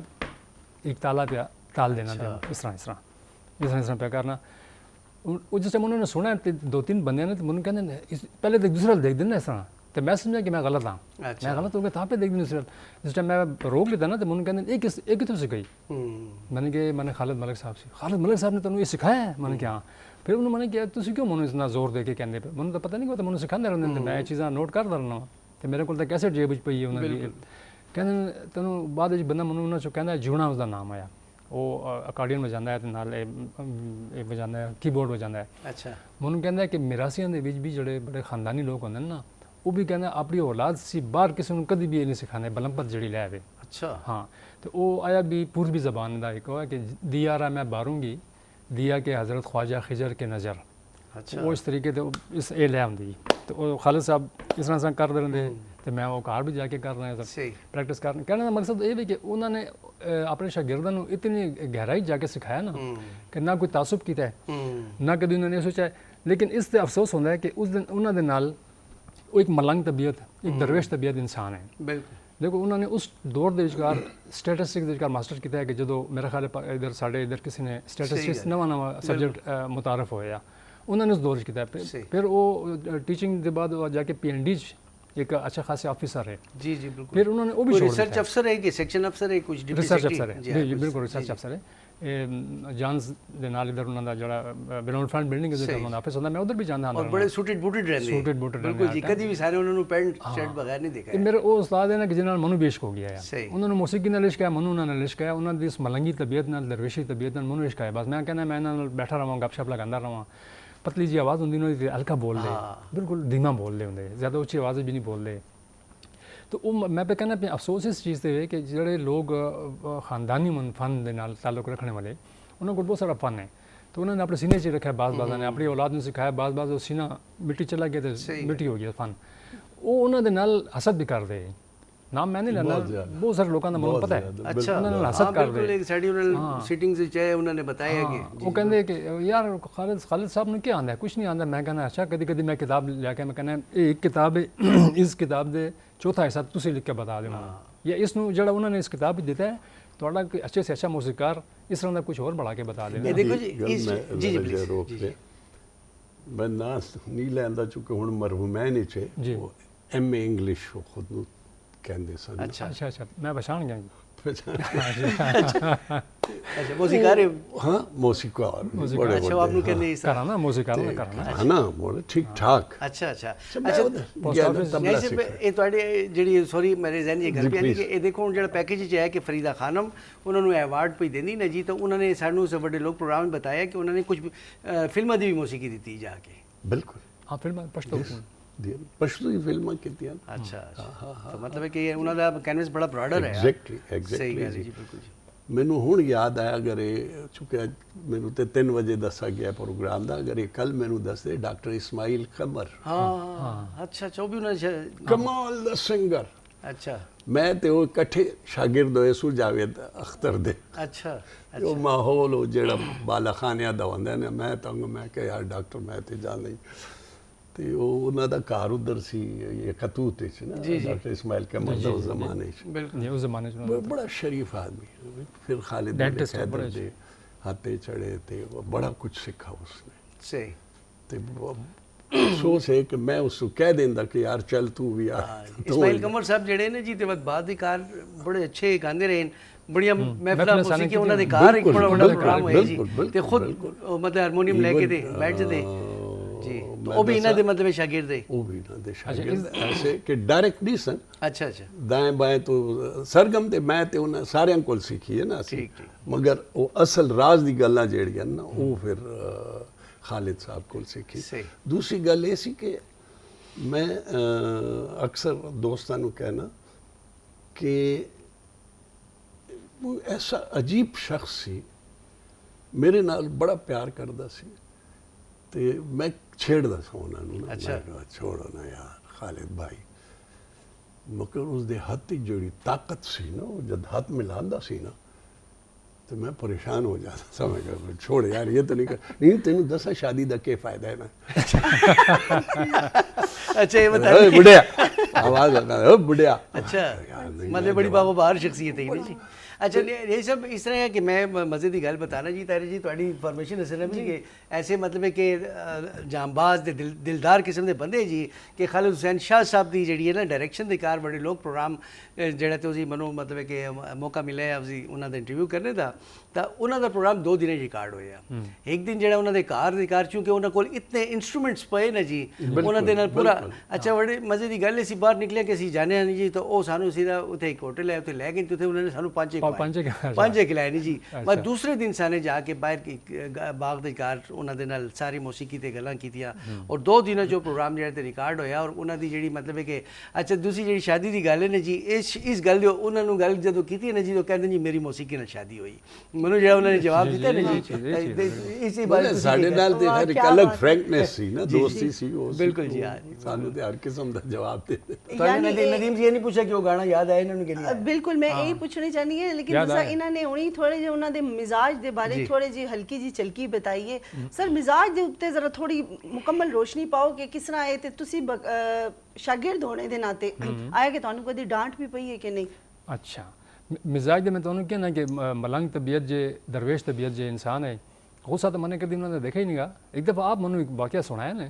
[SPEAKER 4] एक ताला पे ताल देना इस तरह पे करना। वो जिस टाइम उन्होंने सुना दो तीन बंदे ने तो मैंने कहते पहले तो दूसरा देख देना इस तरह, तो मैं समझा कि मैं गलत हाँ। मैं गलत हो गया था पे देख दी दूसरा। जिस टाइम मैं रोक लेता ना तो मैंने कहते एक कितों सिखाई? मैंने कहा मैंने खालिद मलिक साहब से। खालिद मलिक साहब ने तुम्हें ये सिखाया है? मैंने कहा हाँ। फिर उन्होंने मैंने कहा तुम क्यों मैंने इतना जोर दे के कहने पे? मैंने तो पता नहीं होता, मैंने सिखाते रहते मैं ये चीज़ा नोट करता रहना। तो मेरे को कैसे जेब पई है उन्होंने कहते तेन बाद बंदा मैं उन्होंने कहना जीवना उसका नाम आया। ਉਹ ਅਕਾਰਡੀਅਨ ਵਜਾਉਂਦਾ ਹੈ ਤੇ ਨਾਲ ਇਹ ਵਜਾਉਂਦਾ ਹੈ, ਕੀਬੋਰਡ ਵਜਾਉਂਦਾ ਹੈ।
[SPEAKER 2] ਅੱਛਾ
[SPEAKER 4] ਮੈਨੂੰ ਕਹਿੰਦਾ ਕਿ ਮਿਰਾਸੀਆਂ ਦੇ ਵਿੱਚ ਵੀ ਜਿਹੜੇ ਬੜੇ ਖਾਨਦਾਨੀ ਲੋਕ ਹੁੰਦੇ ਨੇ ਨਾ, ਉਹ ਵੀ ਕਹਿੰਦਾ ਆਪਣੀ ਔਲਾਦ ਸੀ ਬਾਹਰ ਕਿਸੇ ਨੂੰ ਕਦੀ ਵੀ ਇਹ ਨਹੀਂ ਸਿਖਾਉਂਦੇ ਬਲੰਪਤ ਜਿਹੜੀ ਲੈ ਆਵੇ।
[SPEAKER 2] ਅੱਛਾ
[SPEAKER 4] हाँ तो वो आया भी पूर्वी ज़बान का एक है कि दिया रहा मैं बारूंगी दिया के हज़रत ख्वाजा खिजर के नज़र।
[SPEAKER 2] अच्छा
[SPEAKER 4] वो इस तरीके से इस ए ले आंदी तो वो खालिद साहब इस तरह से कर रहे तो मैं वो घर भी जाके कर रहे
[SPEAKER 2] सही
[SPEAKER 4] प्रैक्टिस कर कहने का मकसद ये भी कि उन्होंने अपने शागिर्दों को इतनी गहराई जाके सिखाया ना कि ना कोई तासुब किया है ना कभी उन्होंने सोचा है। लेकिन इससे अफसोस होता है कि उस दिन उन्होंने नाल वो एक मलंग तबीयत एक दरवेश तबीयत इंसान है।
[SPEAKER 2] बिल्कुल
[SPEAKER 4] देखो उन्होंने उस दौर के विचकार स्टैटिस्टिक्स के विचकार मास्टर किया है कि जो मेरा ख्याल है इधर साढ़े इधर किसी ने स्टैटिस्टिक्स नवा नवा सब्जेक्ट मुतारफ होया उन्होंने उस दौर किया। फिर वो टीचिंग के बाद जाके PhD एक अच्छा खासे ऑफिसर है।
[SPEAKER 2] जी जी बिल्कुल।
[SPEAKER 4] फिर उन्होंने वो भी छोड़
[SPEAKER 2] रिसर्च अफसर है कि सेक्शन अफसर है कुछ
[SPEAKER 4] रिसर्च अफसर है जी बिल्कुल रिसर्च अफसर है। जानस ਦੇ ਨਾਲ ਇਧਰ ਉਹਨਾਂ ਦਾ ਜਿਹੜਾ ਬਿਲੋਂਡ ਫਰੰਟ ਬਿਲਡਿੰਗ ਦੇ ਉਹਨਾਂ ਦਾ ਆਫਿਸ ਹੁੰਦਾ ਮੈਂ ਉਧਰ ਵੀ ਜਾਂਦਾ ਹਾਂ
[SPEAKER 2] और बड़े सूटेड बूटेड रहते हैं
[SPEAKER 4] सूटेड बूटेड
[SPEAKER 2] बिल्कुल जी कभी भी सारे उन्होंने पैंट शर्ट बगैर नहीं देखा
[SPEAKER 4] ਤੇ ਮੇਰੇ ਉਹ ਉਸਤਾਦ ਹੈ ਨਾ ਕਿ ਜਿਹਨਾਂ ਨਾਲ ਮਨੂ ਬੇਸ਼ਕ ਹੋ ਗਿਆ
[SPEAKER 2] ਸਹੀ।
[SPEAKER 4] ਹੈ ਉਹਨਾਂ ਨੂੰ ਮੌਸੀਕੀ ਨਾਲ ਇਸ਼ਕ ਹੈ ਮਨੂ ਨਾਲ ਇਸ਼ਕ ਹੈ ਉਹਨਾਂ ਦੀ ਇਸ ਮਲੰਗੀ ਤਬੀਅਤ ਨਾਲ ਦਰਵੇਸ਼ੀ ਤਬੀਅਤ ਨਾਲ ਮਨੂ ਇਸ਼ਕ ਹੈ। ਬਸ ਮੈਂ ਕਹਿੰਦਾ ਮੈਂ ਇਹਨਾਂ ਨਾਲ ਬੈਠਾ ਰਹਾਂ ਗੱਪਸ਼ਪ ਲਗਾਉਂਦਾ ਰਹਾਂ। ਪਤਲੀ ਜੀ ਆਵਾਜ਼ ਹੁੰਦੀ ਉਹਨਾਂ ਦੀ ਹਲਕਾ ਬੋਲਦੇ ਬਿਲਕੁਲ ਧੀਮਾ ਬੋਲਦੇ ਹੁੰਦੇ ਜ਼ਿਆਦਾ ਉੱਚੀ ਆਵਾਜ਼ ਵੀ ਨਹੀਂ ਬੋਲਦੇ। तो वो मैं पे कहना अफसोस इस चीज़ से है कि जोड़े लोग ख़ानदानी फन के नाल ताल्लुक रखने वाले उन्होंने को बहुत सारा फन है तो उन्होंने अपने सीने च रखा बाज़ बाज़ ने अपनी औलाद ने सिखाया बाज़ वो सीना मिट्टी चला गया तो मिट्टी हो गया फन वो उन्होंने नाल हसद भी कर दे नाम मैं नहीं लेना बहुत सारे लोगों का ਮੈਨੂੰ ਪਤਾ ਹੈ।
[SPEAKER 2] अच्छा
[SPEAKER 4] उन्होंने हसद कर
[SPEAKER 2] बिल्कुल एक साइड उन्होंने सीटिंग से चाहे उन्होंने बताया कि
[SPEAKER 4] वो कहते कि यार खालिद साहब ने क्या आंदा है कुछ नहीं आंदा। मैं कहना अच्छा कभी कभी मैं किताब लैके मैं कहना एक किताब है इस किताब दे चौथा हिस्सा तुसी लिख के बता देना या इसनू जड़ा उन्होंने इस किताब दिता है थोड़ा अच्छे से अच्छा मौसीकार इस तरह का कुछ और बढ़ा के बता देना।
[SPEAKER 2] ये देखो जी जी जी प्लीज
[SPEAKER 3] रोक ले मैं ना नहीं लैंदा चुके हुन मरहूमैन ही छे MA इंग्लिश खुद नु कहंदे सन।
[SPEAKER 2] अच्छा
[SPEAKER 4] अच्छा अच्छा मैं पहचान गया
[SPEAKER 2] अच्छा मौसीकार
[SPEAKER 3] हाँ मौसीकार बड़े
[SPEAKER 2] अच्छा आपने कहने इस
[SPEAKER 4] कराना मौसीकार में कराना
[SPEAKER 3] है ना बोले ठीक ठाक
[SPEAKER 2] अच्छा अच्छा
[SPEAKER 3] अच्छा
[SPEAKER 2] नहीं सिर्फ ਇਹ ਤੁਹਾਡੇ ਜਿਹੜੀ ਸੌਰੀ ਮੇਰੇ ਜ਼ਹਿਨ ਜੀ ਗੱਲ ਪਿਆ ਕਿ ਇਹ ਦੇਖੋ ਹੁਣ ਜਿਹੜਾ ਪੈਕੇਜ ਚ ਹੈ ਕਿ ਫਰੀਦਾ ਖਾਨਮ ਉਹਨਾਂ ਨੂੰ ਐਵਾਰਡ ਪਈ ਦੇਣੀ ਨਾ ਜੀ ਤਾਂ ਉਹਨਾਂ ਨੇ ਸਾਨੂੰ ਸੇ ਵੱਡੇ ਲੋਕ ਪ੍ਰੋਗਰਾਮ ਬਤਾਇਆ ਕਿ ਉਹਨਾਂ ਨੇ ਕੁਝ ਫਿਲਮਾਂ ਦੀ ਵੀ ਮੌਸੀਕੀ ਦਿੱਤੀ ਜਾ ਕੇ।
[SPEAKER 3] बिल्कुल
[SPEAKER 4] हाँ फिल्म पश्तो
[SPEAKER 3] पश्तो ही फिल्मां कीतियां।
[SPEAKER 2] अच्छा तो मतलब है कि ਉਹਨਾਂ ਦਾ ਕੈਨਵਸ ਬੜਾ ਬ੍ਰॉडर ਹੈ।
[SPEAKER 3] एग्जैक्टली
[SPEAKER 2] ਸਹੀ ਗੱਲ ਜੀ ਬਿਲਕੁਲ ਜੀ।
[SPEAKER 3] ਮੈਨੂੰ ਹੁਣ ਯਾਦ ਆਇਆ ਅਗਰ ਇਹ ਚੁੱਕਿਆ ਮੈਨੂੰ ਤੇ 3 ਵਜੇ ਦੱਸਿਆ ਗਿਆ ਪ੍ਰੋਗਰਾਮ ਦਾ ਅਗਰ ਇਹ ਕੱਲ ਮੈਨੂੰ ਦੱਸਦੇ ਡਾਕਟਰ ਇਸਮਾਈਲ ਕਮਰ
[SPEAKER 2] ਹਾਂ ਅੱਛਾ ਅੱਛਾ ਉਹ ਵੀ ਉਹਨਾਂ
[SPEAKER 3] ਕਮਾਲ ਦਾ ਸਿੰਗਰ।
[SPEAKER 2] ਅੱਛਾ
[SPEAKER 3] ਮੈਂ ਤੇ ਉਹ ਇਕੱਠੇ ਸ਼ਾਗਿਰਦ ਹੋਏ ਸੂ ਜਾਵੇਦ ਅਖਤਰ ਦੇ।
[SPEAKER 2] ਅੱਛਾ
[SPEAKER 3] ਉਹ ਮਾਹੌਲ ਉਹ ਜਿਹੜਾ ਬਾਲਾਖਾਨਿਆਂ ਦਾ ਹੁੰਦਾ ਨਾ ਮੈਂ ਤੰਗ ਮੈਂ ਕਿਹਾ ਯਾਰ ਡਾਕਟਰ ਮੈਂ ਤੇ ਜਾ ਨਹੀਂ ਤੇ ਉਹ ਉਹਨਾਂ ਦਾ ਘਰ ਉਧਰ ਸੀ ਇਹ ਖਤੂਤ ਵਿੱਚ ਨਾ ਡਾਕਟਰ ਇਸਮਾਈਲ ਕਮਰ ਦਾ ਉਸ ਜ਼ਮਾਨੇ ਵਿੱਚ
[SPEAKER 4] बिल्कुल उस जमाने
[SPEAKER 3] बड़ा शरीफ आदमी फिर खालिद दे हाथे चढ़े थे बड़ा कुछ सीखा उसने।
[SPEAKER 2] सही
[SPEAKER 3] ते अफसोस है कि मैं उसको कह देंदा कि यार चल तू भी आ।
[SPEAKER 2] ਇਸਮਾਈਲ ਕਮਰ ਸਾਹਿਬ ਜਿਹੜੇ ਨੇ ਜੀ ਤੇ ਬਾਅਦ ਦੀ ਕਾਰ ਬੜੇ ਅੱਛੇ ਗਾਉਂਦੇ ਰਹੇ ਬੜੀਆਂ ਮਹਿਫਲਾਂ ਮੌਸੀਕੀ ਉਹਨਾਂ ਦੇ ਘਰ ਇੱਕ ਬੜਾ ਵੱਡਾ ਪ੍ਰੋਗਰਾਮ ਹੋਇਆ ਜੀ ਤੇ ਖੁਦ ਮਤਲਬ ਹਾਰਮੋਨੀਅਮ ਲੈ ਕੇ ਤੇ ਬੈਠਦੇ ਜੀ ਉਹ ਵੀ ਇਹਨਾਂ ਦੇ ਮਤਲਬ ਸ਼ਾਗਿਰਦ ਹੈ
[SPEAKER 3] ਉਹ ਵੀ ਇਹਨਾਂ ਦੇ ਸ਼ਾਗਿਰਦ ਐਸੇ ਕਿ ਡਾਇਰੈਕਟ ਨਹੀਂ ਸਨ।
[SPEAKER 2] ਅੱਛਾ ਅੱਛਾ
[SPEAKER 3] ਦਾएं बाएं तो ਸਰਗਮ ਤੇ ਮੈਂ ਤੇ ਉਹਨਾਂ ਸਾਰਿਆਂ ਕੋਲ ਸਿੱਖੀ ਹੈ ਨਾ ਅਸੀਂ ਮਗਰ ਉਹ ਅਸਲ ਰਾਜ਼ ਦੀ ਗੱਲਾਂ ਜਿਹੜੀਆਂ ਨਾ ਉਹ ਫਿਰ ਖਾਲਿਦ ਸਾਹਿਬ ਕੋਲ ਸਿੱਖੀ। ਦੂਸਰੀ ਗੱਲ ਇਹ ਸੀ ਕਿ ਮੈਂ ਅਕਸਰ ਦੋਸਤਾਂ ਨੂੰ ਕਹਿਣਾ ਕਿ ਉਹ ਐਸਾ ਅਜੀਬ ਸ਼ਖਸ ਸੀ ਮੇਰੇ ਨਾਲ ਬੜਾ ਪਿਆਰ ਕਰਦਾ ਸੀ ਤੇ ਮੈਂ ਛੇੜਦਾ ਸੀ ਉਹਨਾਂ ਨੂੰ ਨਾ ਮੈਂ ਛੋੜੋ ਨਾ ਯਾਰ ਖਾਲਿਦ ਭਾਈ ਮਗਰ ਉਸਦੇ ਹੱਥ ਦੀ ਜਿਹੜੀ ਤਾਕਤ ਸੀ ਨਾ ਉਹ ਜਦ ਹੱਥ ਮਿਲਾਉਂਦਾ ਸੀ ਨਾ तो मैं परेशान हो जाता समझ गया छोड़ यार ये तो नहीं तेनू दसा शादी का क्या फायदा है ना।
[SPEAKER 2] अच्छा ये बताइए
[SPEAKER 3] बुढ़िया आवाज लगा बुढ़िया
[SPEAKER 2] अच्छा मतलब बड़ी बाबा शख्सियत है जी। अच्छा ये सब इस तरह है कि मैं मज़े की गल बताना जी तारे जी थोड़ी इन्फॉर्मेशन असल में कि ऐसे मतलब है कि जांबाज दे दिलदार किस्म के बंदे जी कि खालिद हुसैन शाह साहब की जी है ना डायरेक्शन के कार बड़े लोग प्रोग्राम जोड़ा तो उसी मनो मतलब कि मौका मिले उसी उन्होंने इंटरव्यू करने का तो उन्होंने प्रोग्राम 2 दिन रिकॉर्ड होया। एक दिन जो उन्होंने कार चूँकि उन्होंने को इतने इंस्ट्रूमेंट्स पे ना जी उन्होंने पूरा अच्छा बड़े मज़े की गल असी बाहर निकले कि असी जाने नहीं जी तो वह सानू सीधा उत्थे एक होटल है उत्थे लै गए तो उन्होंने सानू 5-6
[SPEAKER 4] ਪੰਜ
[SPEAKER 2] ਪੰਜ ਖਿਲਾਏ ਨਹੀਂ ਜੀ
[SPEAKER 4] ਅੱਛਾ।
[SPEAKER 2] ਮੈਂ ਦੂਸਰੇ ਦਿਨ ਸਾਨੇ ਜਾ ਕੇ ਬਾਹਰ ਬਾਗ ਦੇ ਘਰ ਉਹਨਾਂ ਦੇ ਨਾਲ ਸਾਰੀ ਮੌਸੀਕੀ ਤੇ ਗੱਲਾਂ ਕੀਤੀਆਂ ਔਰ 2 ਦਿਨਾਂ ਜੋ ਪ੍ਰੋਗਰਾਮ ਜਿਹੜਾ ਤੇ ਰਿਕਾਰਡ ਹੋਇਆ ਔਰ ਉਹਨਾਂ ਦੀ ਜਿਹੜੀ ਮਤਲਬ ਹੈ ਕਿ ਅੱਛਾ ਦੂਸਰੀ ਜਿਹੜੀ ਸ਼ਾਦੀ ਦੀ ਗੱਲ ਹੈ ਨਾ ਜੀ ਇਸ ਗੱਲ ਦੀ ਉਹਨਾਂ ਨੂੰ ਗੱਲ ਜਦੋਂ ਕੀਤੀ ਨਾ ਜੀ ਉਹ ਕਹਿੰਦੇ ਜੀ ਮੇਰੀ ਮੌਸੀਕੀ ਨਾਲ ਸ਼ਾਦੀ ਹੋਈ ਮੈਨੂੰ ਜਿਹੜਾ ਉਹਨਾਂ ਨੇ ਜਵਾਬ ਦਿੱਤਾ ਨਾ ਜੀ ਇਸੇ ਬਾਰੇ
[SPEAKER 3] ਸਾਡੇ ਨਾਲ ਤੇ ਹਰ ਇੱਕ ਅਲੱਗ ਫਰੈਂਕਨੈਸ ਸੀ ਨਾ ਦੋਸਤੀ ਸੀ ਉਹ
[SPEAKER 2] ਬਿਲਕੁਲ ਜੀ ਹਾਂ
[SPEAKER 3] ਸਾਨੂੰ ਤੇ ਹਰ ਕਿਸਮ ਦਾ ਜਵਾਬ ਦੇ
[SPEAKER 2] ਤੁਹਾਡੇ ਨਦੀਮ ਜੀ ਇਹ ਨਹੀਂ ਪੁੱਛਿਆ ਕਿ ਉਹ ਗਾਣਾ ਯਾਦ ਆਇਆ ਇਹਨਾਂ ਨੂੰ ਕਿ ਨਹੀਂ
[SPEAKER 1] ਬਿਲਕੁਲ ਮੈਂ ਇਹ ਪੁੱਛਣੀ ਚਾਹਨੀ ਹੈ ਲੇਕਿਨ ਜਿਸ ਇਹਨਾਂ ਨੇ ਹੁਣੀ ਥੋੜੇ ਜਿਹੇ ਉਹਨਾਂ ਦੇ ਮਿਜ਼ਾਜ ਦੇ ਬਾਰੇ ਥੋੜੇ ਜਿਹੀ ਹਲਕੀ ਜੀ ਚਲਕੀ ਬਤਾਈਏ ਸਰ ਮਿਜ਼ਾਜ ਦੇ ਉੱਤੇ ਜ਼ਰਾ ਥੋੜੀ ਮੁਕੰਮਲ ਰੋਸ਼ਨੀ ਪਾਓ ਕਿ ਕਿਸ ਤਰ੍ਹਾਂ ਆਏ ਤੇ ਤੁਸੀਂ ਸ਼ਾਗਿਰਦ ਹੋਣੇ ਦੇ ਨਾਤੇ ਆਇਆ ਕਿ ਤੁਹਾਨੂੰ ਕਦੀ ਡਾਂਟ ਵੀ ਪਈ ਹੈ ਕਿ ਨਹੀਂ
[SPEAKER 4] अच्छा मिजाज दे मैं तो कहना कि मलंग तबीयत जे दरवेश तबीयत जे इंसान है गुस्सा तो मैंने कभी उन्होंने देखा ही नहीं गा एक दफ़ा आप मनु एक वाक़या सुनाया ने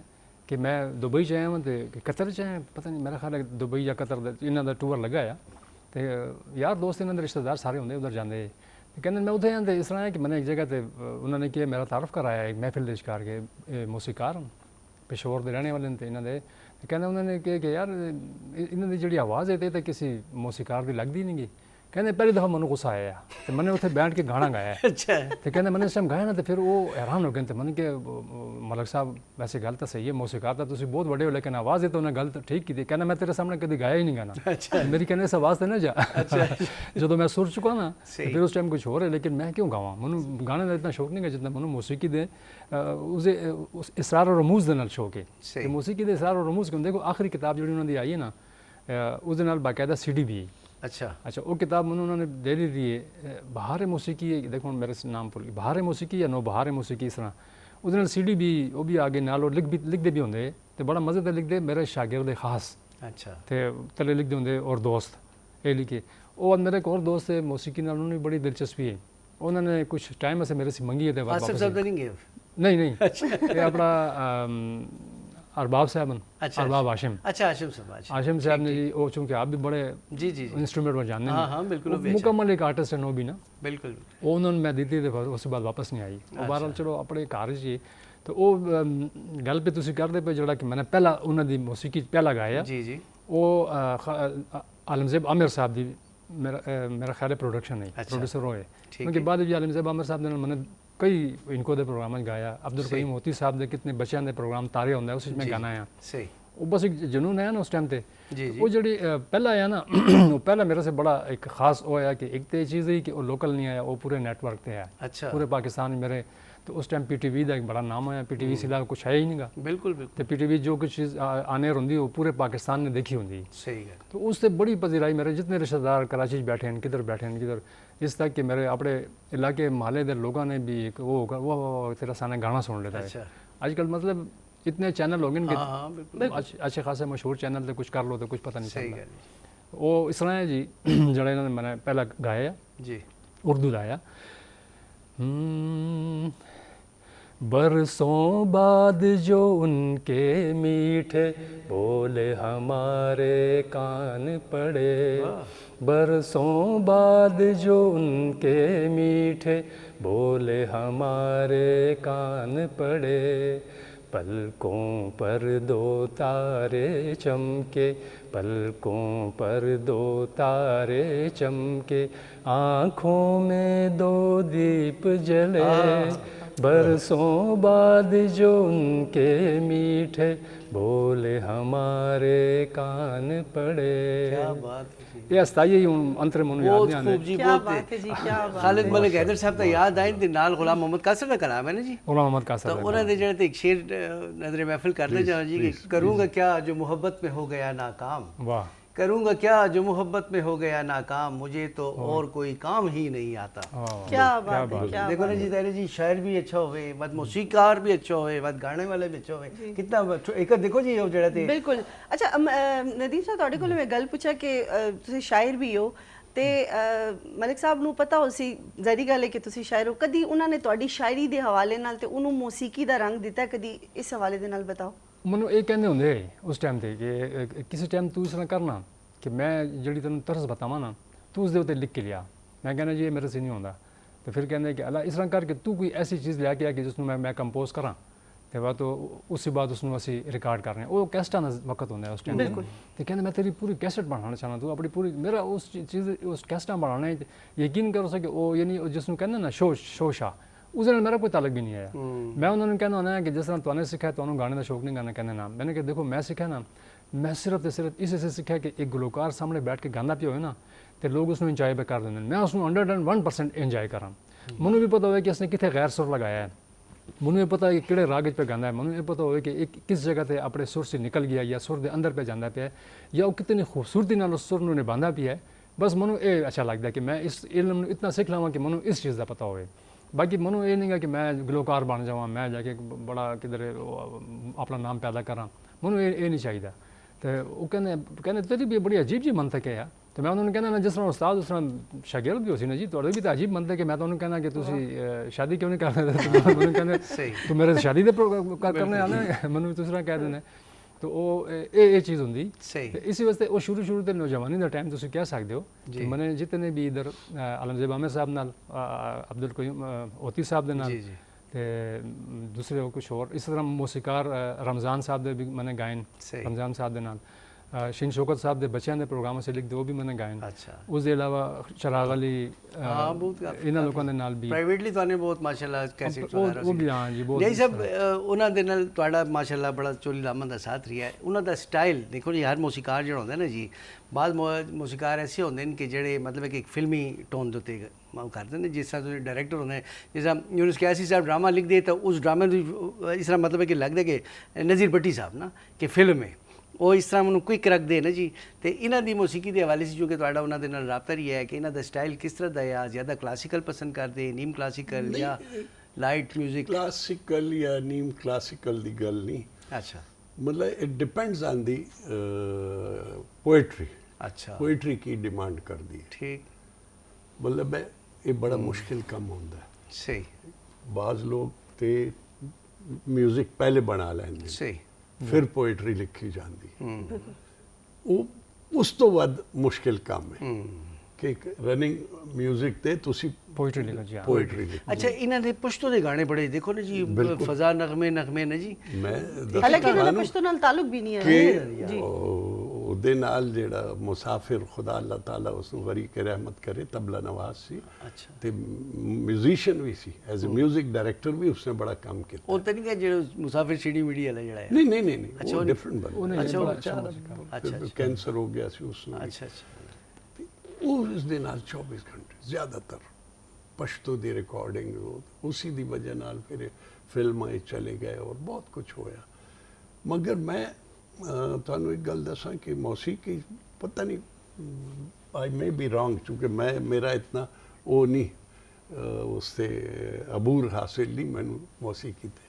[SPEAKER 4] कि मैं दुबई च आया तो कतर च आया पता नहीं मेरा ख्याल है दुबई या कतर इन्हों का टूर लगा आ तो यार दोस्त इन्होंने रिश्तेदार सारे होंगे उधर जाते कहते मैं उत्थे आते इस तरह है कि मैंने एक जगह पर उन्होंने किया मेरा तारफ कराया एक महफिल दे शिकार के मौसीकार पेशोर के रहने वाले थे इन्होंने कहते उन्होंने कहा कि यार इन्हों की जी आवाज़ है तो किसी मौसीकार की लगती नहीं गई कहते पहली दफ़ा मैं गुस्सा आया तो मैंने उत्थे बैठ के गाना गाया
[SPEAKER 2] अच्छा
[SPEAKER 4] तो कहते मैंने इस टाइम गाया ना तो फिर वो हैरान हो गए तो मैंने कि मलक साहब वैसे गल तो सही है मौसीकार तो तुम बहुत बड़े हो लेकिन आवाज़ है तो उन्हें गल तो ठीक की थी कहना मैं तेरे सामने कभी गाया ही नहीं गाना
[SPEAKER 2] अच्छा
[SPEAKER 4] मेरी कहने से आवाज़ तो ना जा जो मैं सुर चुका ना तो फिर उस टाइम कुछ हो रहा है लेकिन मैं क्यों गावा मैं गाने का इतना शौक नहीं है जितना मैं मौसीकी दे उसे इसरार और रमूज के नाल शौक है मौसीकी दे इसरार और रमूज क्यों देखो आखिरी किताब जी उन्होंने आई है ना उस बाकायदा CD भी
[SPEAKER 2] अच्छा
[SPEAKER 4] अच्छा वो किताब मैंने उन्होंने दे दी थी बहार मौसीकी देखो मेरे नाम भूल गई बहार मौसीकी या नो बहार मौसीकी इस तरह उस CD भी वो भी आगे नाल और लिखते भी होंगे तो बड़ा मज़े तो लिखते मेरे शागिर्द खास
[SPEAKER 2] अच्छा
[SPEAKER 4] तो तले लिखते होंगे और दोस्त ये लिखे वो मेरे एक और दोस्त है मौसीकी नाल उन्होंने बड़ी दिलचस्पी है उन्होंने कुछ टाइम से मेरे से मंगी है नहीं ये अपना अरबाब साहब अरबाब हाशिम
[SPEAKER 2] अच्छा हाशिम
[SPEAKER 4] साहब ने जी वो चूँकि आप भी बड़े
[SPEAKER 2] जी
[SPEAKER 4] इंस्ट्रूमेंट में जानते
[SPEAKER 2] हाँ हाँ बिल्कुल
[SPEAKER 4] मुकम्मल एक आर्टिस्ट है नो भी ना
[SPEAKER 2] बिल्कुल
[SPEAKER 4] वो उन्होंने मैं दी थी उसके बाद वापस नहीं आई वो बहरहाल चलो अपने घर जी तो वो गल पे तुम करते पे जोड़ा कि मैंने पहला उन्होंने मौसीकी पहला गाया
[SPEAKER 2] जी जी
[SPEAKER 4] वो आलमज़ेब आमिर साहब की मेरा ख्याल है प्रोडक्शन है प्रोड्यूसर होए क्योंकि बाद भी आलमज़ेब आमिर साहब ने मैंने कई इनको दे प्रोग्राम गाया अब्दुल करीम मोती साहब ने कितने बच्चों के प्रोग्राम तारे होंगे उस में गाना आया
[SPEAKER 2] सही
[SPEAKER 4] वो बस एक जुनून आया ना उस टाइम पे
[SPEAKER 2] जी
[SPEAKER 4] वो जी पहला आया ना वो पहला मेरे से बड़ा एक खास वो आया कि एक तो ये चीज़ है कि वो लोकल नहीं आया वो पूरे नेटवर्क पे आया
[SPEAKER 2] अच्छा
[SPEAKER 4] पूरे पाकिस्तान में मेरे तो उस टाइम PTV का एक बड़ा नाम आया PTV से अलावा कुछ है ही नहीं गा
[SPEAKER 2] बिल्कुल
[SPEAKER 4] तो PTV जो कुछ चीज़ आने होंगी वो पूरे पाकिस्तान ने देखी होंगी
[SPEAKER 2] सही है
[SPEAKER 4] तो उससे बड़ी पजीराई मेरे जितने रिश्तेदार कराची बैठे हैं किधर इस तक कि मेरे अपने इलाके महल्ले के लोगों ने भी एक वो तेरा सामने गाना सुन लेता है आजकल मतलब इतने चैनल हो गए कि अच्छे खासे मशहूर चैनल तो कुछ कर लो तो कुछ पता नहीं चलता वो इस तरह है जी जड़ा इन्होंने मैंने पहला गाया
[SPEAKER 2] जी
[SPEAKER 4] उर्दू गाया बरसों बाद जो उनके मीठे बोले हमारे कान पड़े बरसों बाद जो उनके मीठे बोले हमारे कान पड़े पलकों पर दो तारे चमके पलकों पर दो तारे चमके आँखों में दो दीप जले बरसों बाद जो उनके मीठे बोले हमारे कान पड़े
[SPEAKER 2] क्या बात
[SPEAKER 4] ये अस्ताई अंतर मन याद नहीं आने
[SPEAKER 2] जी खालिद मलिक हैदर साहब तो याद आए नाल गुलाम मोहम्मद कासर का कलाम है ना जी
[SPEAKER 4] गुलाम मोहम्मद कासर
[SPEAKER 2] तो उन्होंने जो एक शेर नजर महफिल कर ले जाओ जी कि करूँगा क्या जो मोहब्बत में हो गया नाकाम
[SPEAKER 4] वाह
[SPEAKER 2] करूँगा क्या जो मोहब्बत में हो गया नाकाम मुझे तो और कोई काम ही नहीं आता
[SPEAKER 1] क्या बात है क्या
[SPEAKER 2] देखो ना जी तेरे जी शायर भी अच्छा होवे मत मौसीकार भी अच्छा होवे मत गाने वाले भी अच्छा होवे कितना एक देखो जी ਉਹ ਜਿਹੜਾ ਤੇ
[SPEAKER 1] ਬਿਲਕੁਲ ਅੱਛਾ ਨਦੀਮ ਸਾਹਿਬ ਤੁਹਾਡੇ ਕੋਲ ਮੈਂ ਗੱਲ ਪੁੱਛਿਆ ਕਿ ਤੁਸੀਂ ਸ਼ਾਇਰ ਵੀ ਹੋ ਤੇ ਮਲਿਕ ਸਾਹਿਬ ਨੂੰ ਪਤਾ ਹੋ ਸੀ ਜ਼ਰੀ ਗੱਲ ਹੈ ਕਿ ਤੁਸੀਂ ਸ਼ਾਇਰ ਹੋ ਕਦੀ ਉਹਨਾਂ ਨੇ ਤੁਹਾਡੀ ਸ਼ਾਇਰੀ ਦੇ ਹਵਾਲੇ ਨਾਲ ਤੇ ਉਹਨੂੰ ਮੌਸੀਕੀ ਦਾ ਰੰਗ ਦਿੱਤਾ ਕਦੀ ਇਸ ਹਵਾਲੇ ਦੇ ਨਾਲ ਬਤਾਓ
[SPEAKER 4] ਮੈਨੂੰ ਇਹ ਕਹਿੰਦੇ ਹੁੰਦੇ ਉਸ ਟਾਈਮ ਤੇ ਕਿ ਕਿਸੇ ਟਾਈਮ ਤੂੰ ਇਸ ਤਰ੍ਹਾਂ ਕਰਨਾ ਕਿ ਮੈਂ ਜਿਹੜੀ ਤੈਨੂੰ ਤਰਸ ਬਤਾਵਾਂ ਨਾ ਤੂੰ ਉਸ ਦੇ ਉੱਤੇ ਲਿਖ ਕੇ ਲਿਆ ਮੈਂ ਕਹਿੰਦਾ ਜੀ ਇਹ ਮੇਰੇ ਸੇ ਨਹੀਂ ਹੁੰਦਾ ਤੇ ਫਿਰ ਕਹਿੰਦੇ ਕਿ ਅੱਲਾ ਇਸ ਤਰ੍ਹਾਂ ਕਰਕੇ ਤੂੰ ਕੋਈ ਐਸੀ ਚੀਜ਼ ਲਿਆ ਕੇ ਆ ਕਿ ਜਿਸ ਨੂੰ ਮੈਂ ਕੰਪੋਜ਼ ਕਰਾਂ ਤੇ ਬਾਅਦ ਤੋਂ ਉਸੇ ਬਾਅਦ ਉਸ ਨੂੰ ਅਸੀਂ ਰਿਕਾਰਡ ਕਰ ਰਹੇ ਹਾਂ। ਉਹ ਕੈਸਟਾਂ ਦਾ ਵਕਤ ਹੁੰਦਾ ਉਸ ਟਾਈਮ
[SPEAKER 1] ਬਿਲਕੁਲ।
[SPEAKER 4] ਤੇ ਕਹਿੰਦੇ ਮੈਂ ਤੇਰੀ ਪੂਰੀ ਕੈਸਟ ਬਣਾਉਣਾ ਚਾਹੁੰਦਾ, ਤੂੰ ਆਪਣੀ ਪੂਰੀ ਮੇਰਾ ਉਸ ਚੀਜ਼ ਉਸ ਕੈਸਟਾਂ ਬਣਾਉਣਾ ਯਕੀਨ ਕਰੋ ਸਕੇ ਉਹ ਯਾਨੀ ਜਿਸ ਨੂੰ ਕਹਿੰਦੇ ਨਾ ਸ਼ੋਸ਼ਾ उसके नाल मेरा कोई ताल्लुक भी नहीं आया। मैं उन्होंने कहना होना है कि जिस तरह तुमने सीखा तुहानू गाने का शौक नहीं गाना कहने ना, मैंने कहा देखो मैं सीखा ना, मैं सिर्फ तो सिर्फ इस सीखा कि एक गुलकार सामने बैठ के गाना पिया हो ना तो लोग उसमें इंजॉय पे कर देंगे, मैं उसमें 101% इंजॉय करा। मैनू भी पता हो कि इसने कितने गैर सुर लगाया है, मैनू ये पता है कि किहड़े राग पे गाना है, मैनू ये पता हो कि एक किस जगह से अपने सुर से निकल गया या सुर के अंदर पे जाता पिया या वो कितनी खूबसूरती नाल उस सुर नूं निभांदा पिया है। बस मैनू ये अच्छा लगता है कि मैं इस इल्म नूं इतना सीख लवां कि मैनू इस चीज़ का पता होवे। बाकी मैनू ये नहीं है कि मैं गुलकार बन जावां, मैं जाके बड़ा किधर अपना नाम पैदा करा, मैनू ये नहीं चाहिए। तो वो कहने तेरी भी बड़ी अजीब जी मनतक है यार। तो मैं उन्होंने कहना जिस तरह उस्ताद उस तरह शागिर्द भी हो सी ना जी, थोड़ी भी तो अजीब मनतक है। मैं तो उन्होंने कहना कि तुसी शादी क्यों नहीं करते, उन्होंने कहने तू मेरे शादी दे करने आना मैनू दूसरा कह देना। तो वो ये चीज़ होंगी। इसी वास्ते वो शुरू ते नौजवानी का टाइम तुम कह सकते हो कि मैंने जितने भी इधर आलमज़ेब आमिर साहब नाल अब्दुल कयूम ओती साहब दे नाल ते दूसरे कुछ और इस तरह मौसीकार रमज़ान साहब दे भी मैंने गायन, रमज़ान साहब दे नाल शीन शौकत साहब दे बच्चों के प्रोग्राम से लिखते वो भी मैंने गायन। उसके अलावा चिराग अली इन्हां लोगों के नाल भी
[SPEAKER 2] प्राइवेटली तो बहुत माशाल्लाह कैसेट
[SPEAKER 4] वो भी हाँ जी बहुत
[SPEAKER 2] यही सब उन्हां दे नाल तुहाडा माशाल्लाह बड़ा चोली लामन दा साथ रहा है। उन्हां दा स्टाइल देखो जी, हर मौसीकार जो होंदा ना जी, बाद मौसीकार ऐसे होंदे कि जेड़े मतलब एक फिल्मी टोन दे उत्ते करते हैं। जिस तरह तुसीं डायरैक्टर होंदे जिस तरह यूनुस कैसी साहब ड्रामा लिख दे तो उस ड्रामे इस तरह मतलब कि लगदा कि नज़ीर भट्टी साहब ना कि फिल्म है वो इस तरह उन्होंने क्विक रख दे ना जी। तो इन्हों की मौसीकी के हवाले से जो कि तुहाडा उन्हां दे नाल राबता रही है कि इन्हां दा स्टाइल किस तरह का है, ज़्यादा क्लासिकल पसंद करते नीम क्लासिकल या लाइट म्यूजिक?
[SPEAKER 3] क्लासिकल या नीम क्लासिकल की गल नहीं।
[SPEAKER 2] अच्छा,
[SPEAKER 3] मतलब it depends on the poetry.
[SPEAKER 2] अच्छा,
[SPEAKER 3] पोएट्री की डिमांड कर दी।
[SPEAKER 2] ठीक,
[SPEAKER 3] मतलब ये बड़ा मुश्किल काम होता है।
[SPEAKER 2] सही,
[SPEAKER 3] बाज़ लोग तो म्यूजिक पहले बना लेंगे,
[SPEAKER 2] सही,
[SPEAKER 3] फिर पोएट्री लिखी जाती। वो उस तो वध मुश्किल काम है कि रनिंग म्यूजिक ते तुसी
[SPEAKER 4] पोइट्री लिखो जी।
[SPEAKER 3] पोएट्री लिखो।
[SPEAKER 2] अच्छा, इन्हां दे पुश्तो दे गाने बड़े देखो ना जी, फजा नगमे नगमे ना जी।
[SPEAKER 3] मैं
[SPEAKER 1] हालांकि इन्हां दा पश्तो नाल ताल्लुक भी नहीं है
[SPEAKER 3] कि ਉਹਦੇ ਨਾਲ ਜਿਹੜਾ ਮੁਸਾਫਿਰ ਖੁਦਾ ਅੱਲਾਹ ਤਾਲਾ ਉਸ ਨੂੰ ਗਰੀ ਕੇ ਰਹਿਮਤ ਕਰੇ ਤਬਲਾ ਨਵਾਜ਼ ਸੀ।
[SPEAKER 2] ਅੱਛਾ,
[SPEAKER 3] ਤੇ ਮਿਊਜ਼ੀਸ਼ੀਅਨ ਵੀ ਸੀ, ਐਜ਼ ਅ ਮਿਊਜ਼ਿਕ ਡਾਇਰੈਕਟਰ ਵੀ ਉਸਨੇ ਬੜਾ ਕੰਮ ਕੀਤਾ।
[SPEAKER 2] ਉਹ ਤਾਂ ਨਹੀਂ ਕਿ ਜਿਹੜਾ ਮੁਸਾਫਿਰ ਸੀਡੀ ਮੀਡੀਆ ਵਾਲਾ ਜਿਹੜਾ ਹੈ?
[SPEAKER 3] ਨਹੀਂ ਨਹੀਂ ਨਹੀਂ ਨਹੀਂ, ਉਹ ਡਿਫਰੈਂਟ ਬੰਦਾ।
[SPEAKER 2] ਅੱਛਾ,
[SPEAKER 3] ਅੱਛਾ, ਕੈਂਸਰ ਹੋ ਗਿਆ ਸੀ ਉਸਨੂੰ।
[SPEAKER 2] ਅੱਛਾ ਅੱਛਾ,
[SPEAKER 3] ਉਹ ਇਸ ਦੇ ਨਾਲ 24 ਘੰਟੇ ਜ਼ਿਆਦਾਤਰ ਪਸ਼ਤੋ ਦੀ ਰਿਕਾਰਡਿੰਗ ਉਸੀ ਦੀ ਵਜ੍ਹਾ ਨਾਲ ਫਿਰ ਫਿਲਮਾਂ ਚਲੇ ਗਏ ਔਰ ਬਹੁਤ ਕੁਝ ਹੋਇਆ। ਮਗਰ ਮੈਂ ਤੁਹਾਨੂੰ ਇੱਕ ਗੱਲ ਦੱਸਾਂ कि मौसीकी पता नहीं आई मे बी रॉन्ग, चूँकि मैं मेरा इतना वो नहीं उससे अबूर हासिल नहीं मैनू मौसीकी ते,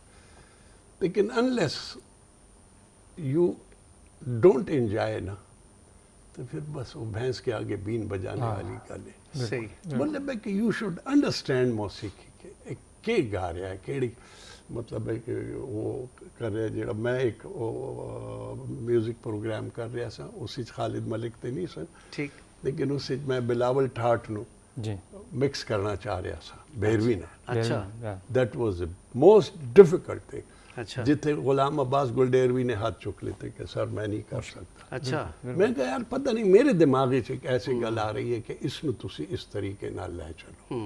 [SPEAKER 3] लेकिन अनलेस यू डोंट एंजॉय ना तो फिर बस वो भैंस के आगे बीन बजाने वाली गल है।
[SPEAKER 2] सही,
[SPEAKER 3] मतलब है कि यू शुड अंडरस्टैंड मौसीकी के गा रहा है केड़ी, मतलब है कि वो कर रहा है जो मैं एक म्यूजिक प्रोग्राम कर रहा था उसी खालिद मलिक ते नहीं सन,
[SPEAKER 2] ठीक,
[SPEAKER 3] लेकिन उस मैं बिलावल ठाठ नु
[SPEAKER 4] जी
[SPEAKER 3] मिक्स करना चाह रहा था भैरवी ने।
[SPEAKER 2] अच्छा,
[SPEAKER 3] that was the most difficult thing.
[SPEAKER 2] अच्छा,
[SPEAKER 3] जिथे गुलाम अब्बास गुलडेरवी ने हाथ चुक लेते कि सर मैं नहीं कर सकता।
[SPEAKER 2] अच्छा,
[SPEAKER 3] मैं कहा यार पता नहीं मेरे दिमाग से एक ऐसी गल आ रही है कि इसनू तुसी इस तरीके नाल ले चलो।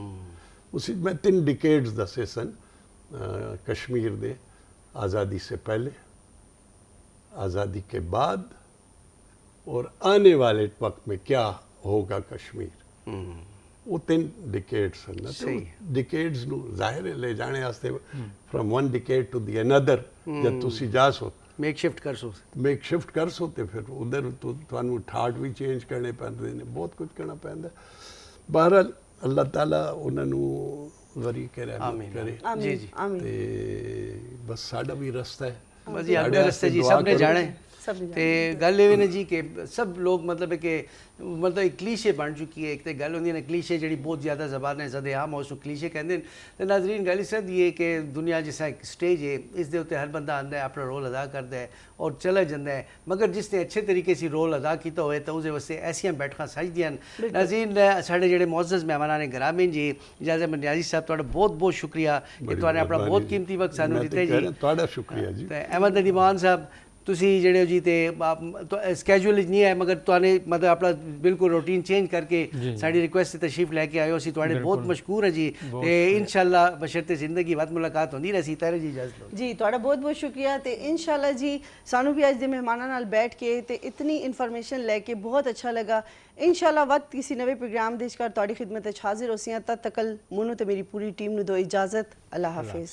[SPEAKER 3] उसी मैं 3 डिकेड्स दसे सन कश्मीर दे, आज़ादी से पहले, आज़ादी के बाद और आने वाले वक्त में क्या होगा कश्मीर। वो 3 डिकेड्स हैं ना, तो डिकेड्स नू जाहिर है ले जाने वास्ते from one decade to the another जब तुसी जा सो
[SPEAKER 2] मेक शिफ्ट कर सो
[SPEAKER 3] ते फिर उधर तुहानू ठाट भी चेंज करने पैंदे ने, बहुत कुछ करना पैंदा। बहरहाल अल्लाह ताला उन्होंने गरी के रहमत करे।
[SPEAKER 2] जी जी,
[SPEAKER 3] ते बस साडा भी रास्ता है,
[SPEAKER 2] बस ये अगले रास्ते जी सब ने जाने
[SPEAKER 1] सब नहीं
[SPEAKER 2] ਤੇ ਗੱਲ ਇਹ ਵੀ ਨੇ ਜੀ ਕਿ ਸਭ ਲੋਕ ਮਤਲਬ ਹੈ ਕਿ ਮਤਲਬ ਇੱਕ ਕਲੀਸ਼ੇ ਬਣ ਚੁੱਕੀ ਹੈ ਇੱਕ ਤੇ ਗੱਲ ਹੁੰਦੀ ਹੈ ਨਾ ਕਲੀਸ਼ੇ ਜਿਹੜੀ ਬਹੁਤ ਜ਼ਿਆਦਾ ਜ਼ਬਾਨ ਜ਼ਦੇ ਆਮ ਉਸ ਨੂੰ ਕਲੀਸ਼ੇ ਕਹਿੰਦੇ ਨੇ ਤੇ ਨਾਜ਼ਰੀਨ ਗੱਲ ਇਸ ਤਰ੍ਹਾਂ ਦੀ ਹੈ ਕਿ ਦੁਨੀਆ ਜਿਸ ਤਰ੍ਹਾਂ ਇੱਕ ਸਟੇਜ ਹੈ ਇਸ ਦੇ ਉੱਤੇ ਹਰ ਬੰਦਾ ਆਉਂਦਾ ਹੈ ਆਪਣਾ ਰੋਲ ਅਦਾ ਕਰਦਾ ਹੈ ਔਰ ਚਲਾ ਜਾਂਦਾ ਹੈ ਮਗਰ ਜਿਸ ਨੇ ਅੱਛੇ ਤਰੀਕੇ ਸੇ ਰੋਲ ਅਦਾ ਕੀਤਾ ਹੋਏ ਤਾਂ ਉਹਦੇ ਵਾਸਤੇ ਐਸੀਆਂ ਬੈਠਕਾਂ ਸਜਦੀਆਂ ਹਨ ਨਾਜ਼ਰੀਨ ਸਾਡੇ ਜਿਹੜੇ ਮੁਅੱਜ਼ਜ਼ ਮਹਿਮਾਨਾਂ ਨੇ ਗਰਾਮੀਨ ਜੀ ਇਜਾਜ਼ਤ ਨਿਆਜ਼ੀ ਸਾਹਿਬ ਤੁਹਾਡਾ ਬਹੁਤ ਬਹੁਤ ਸ਼ੁਕਰੀਆ ਕਿ ਤੁਹਾਨੇ ਆਪਣਾ ਬਹੁਤ ਕੀਮਤੀ ਵਕਤ ਸਾਨੂੰ ਦਿੱਤਾ ਜੀ
[SPEAKER 3] ਤੁਹਾਡਾ ਸ਼ੁਕਰੀਆ ਜੀ
[SPEAKER 2] ਤੇ ਅਹਿਮਦ ਅਦੀਮਾਨ ਸਾਹਿਬ ਤੁਸੀਂ ਜਿਹੜੇ ਹੋ ਜੀ ਤੇ ਸਕੈਜੂਅਲ ਨਹੀਂ ਹੈ ਮਗਰ ਤੁਹਾਨੇ ਮਤਲਬ ਆਪਣਾ ਬਿਲਕੁਲ ਰੂਟੀਨ ਚੇਂਜ ਕਰਕੇ ਸਾਡੀ ਰਿਕੁਐਸਟ ਤੇ ਤਸ਼ਰੀਫ ਲੈ ਕੇ ਆਏ ਹੋ ਅਸੀਂ ਤੁਹਾਡੇ ਬਹੁਤ ਮਸ਼ਕੂਰ ਹੈ ਜੀ ਤੇ ਇਨਸ਼ਾਅੱਲਾ ਬਸ਼ਰਤੇ ਜ਼ਿੰਦਗੀ ਵੱਧ ਮੁਲਾਕਾਤ ਹੁੰਦੀ ਰਹੀ ਤਾਰੇ ਜੀ ਇਜਾਜ਼ਤ ਲਓ
[SPEAKER 1] ਜੀ ਤੁਹਾਡਾ ਬਹੁਤ ਬਹੁਤ ਸ਼ੁਕਰੀਆ ਤੇ ਇਨਸ਼ਾਅੱਲਾ ਜੀ ਸਾਨੂੰ ਵੀ ਅੱਜ ਦੇ ਮਹਿਮਾਨਾਂ ਨਾਲ ਬੈਠ ਕੇ ਤੇ ਇਤਨੀ ਇਨਫੋਰਮੇਸ਼ਨ ਲੈ ਕੇ ਬਹੁਤ ਅੱਛਾ ਲੱਗਾ ਇਨਸ਼ਾਅੱਲਾ ਵਕਤ ਕਿਸੇ ਨਵੇਂ ਪ੍ਰੋਗਰਾਮ ਦੇ ਵਿਚਕਾਰ ਤੁਹਾਡੀ ਖਿਦਮਤ ਵਿੱਚ ਹਾਜ਼ਰ ਹੋਸੀਆਂ ਤਦ ਤੱਕ ਮੈਨੂੰ ਤੇ ਮੇਰੀ ਪੂਰੀ ਟੀਮ ਨੂੰ ਦਿਓ ਇਜਾਜ਼ਤ ਅੱਲਾ ਹਾਫਿਜ਼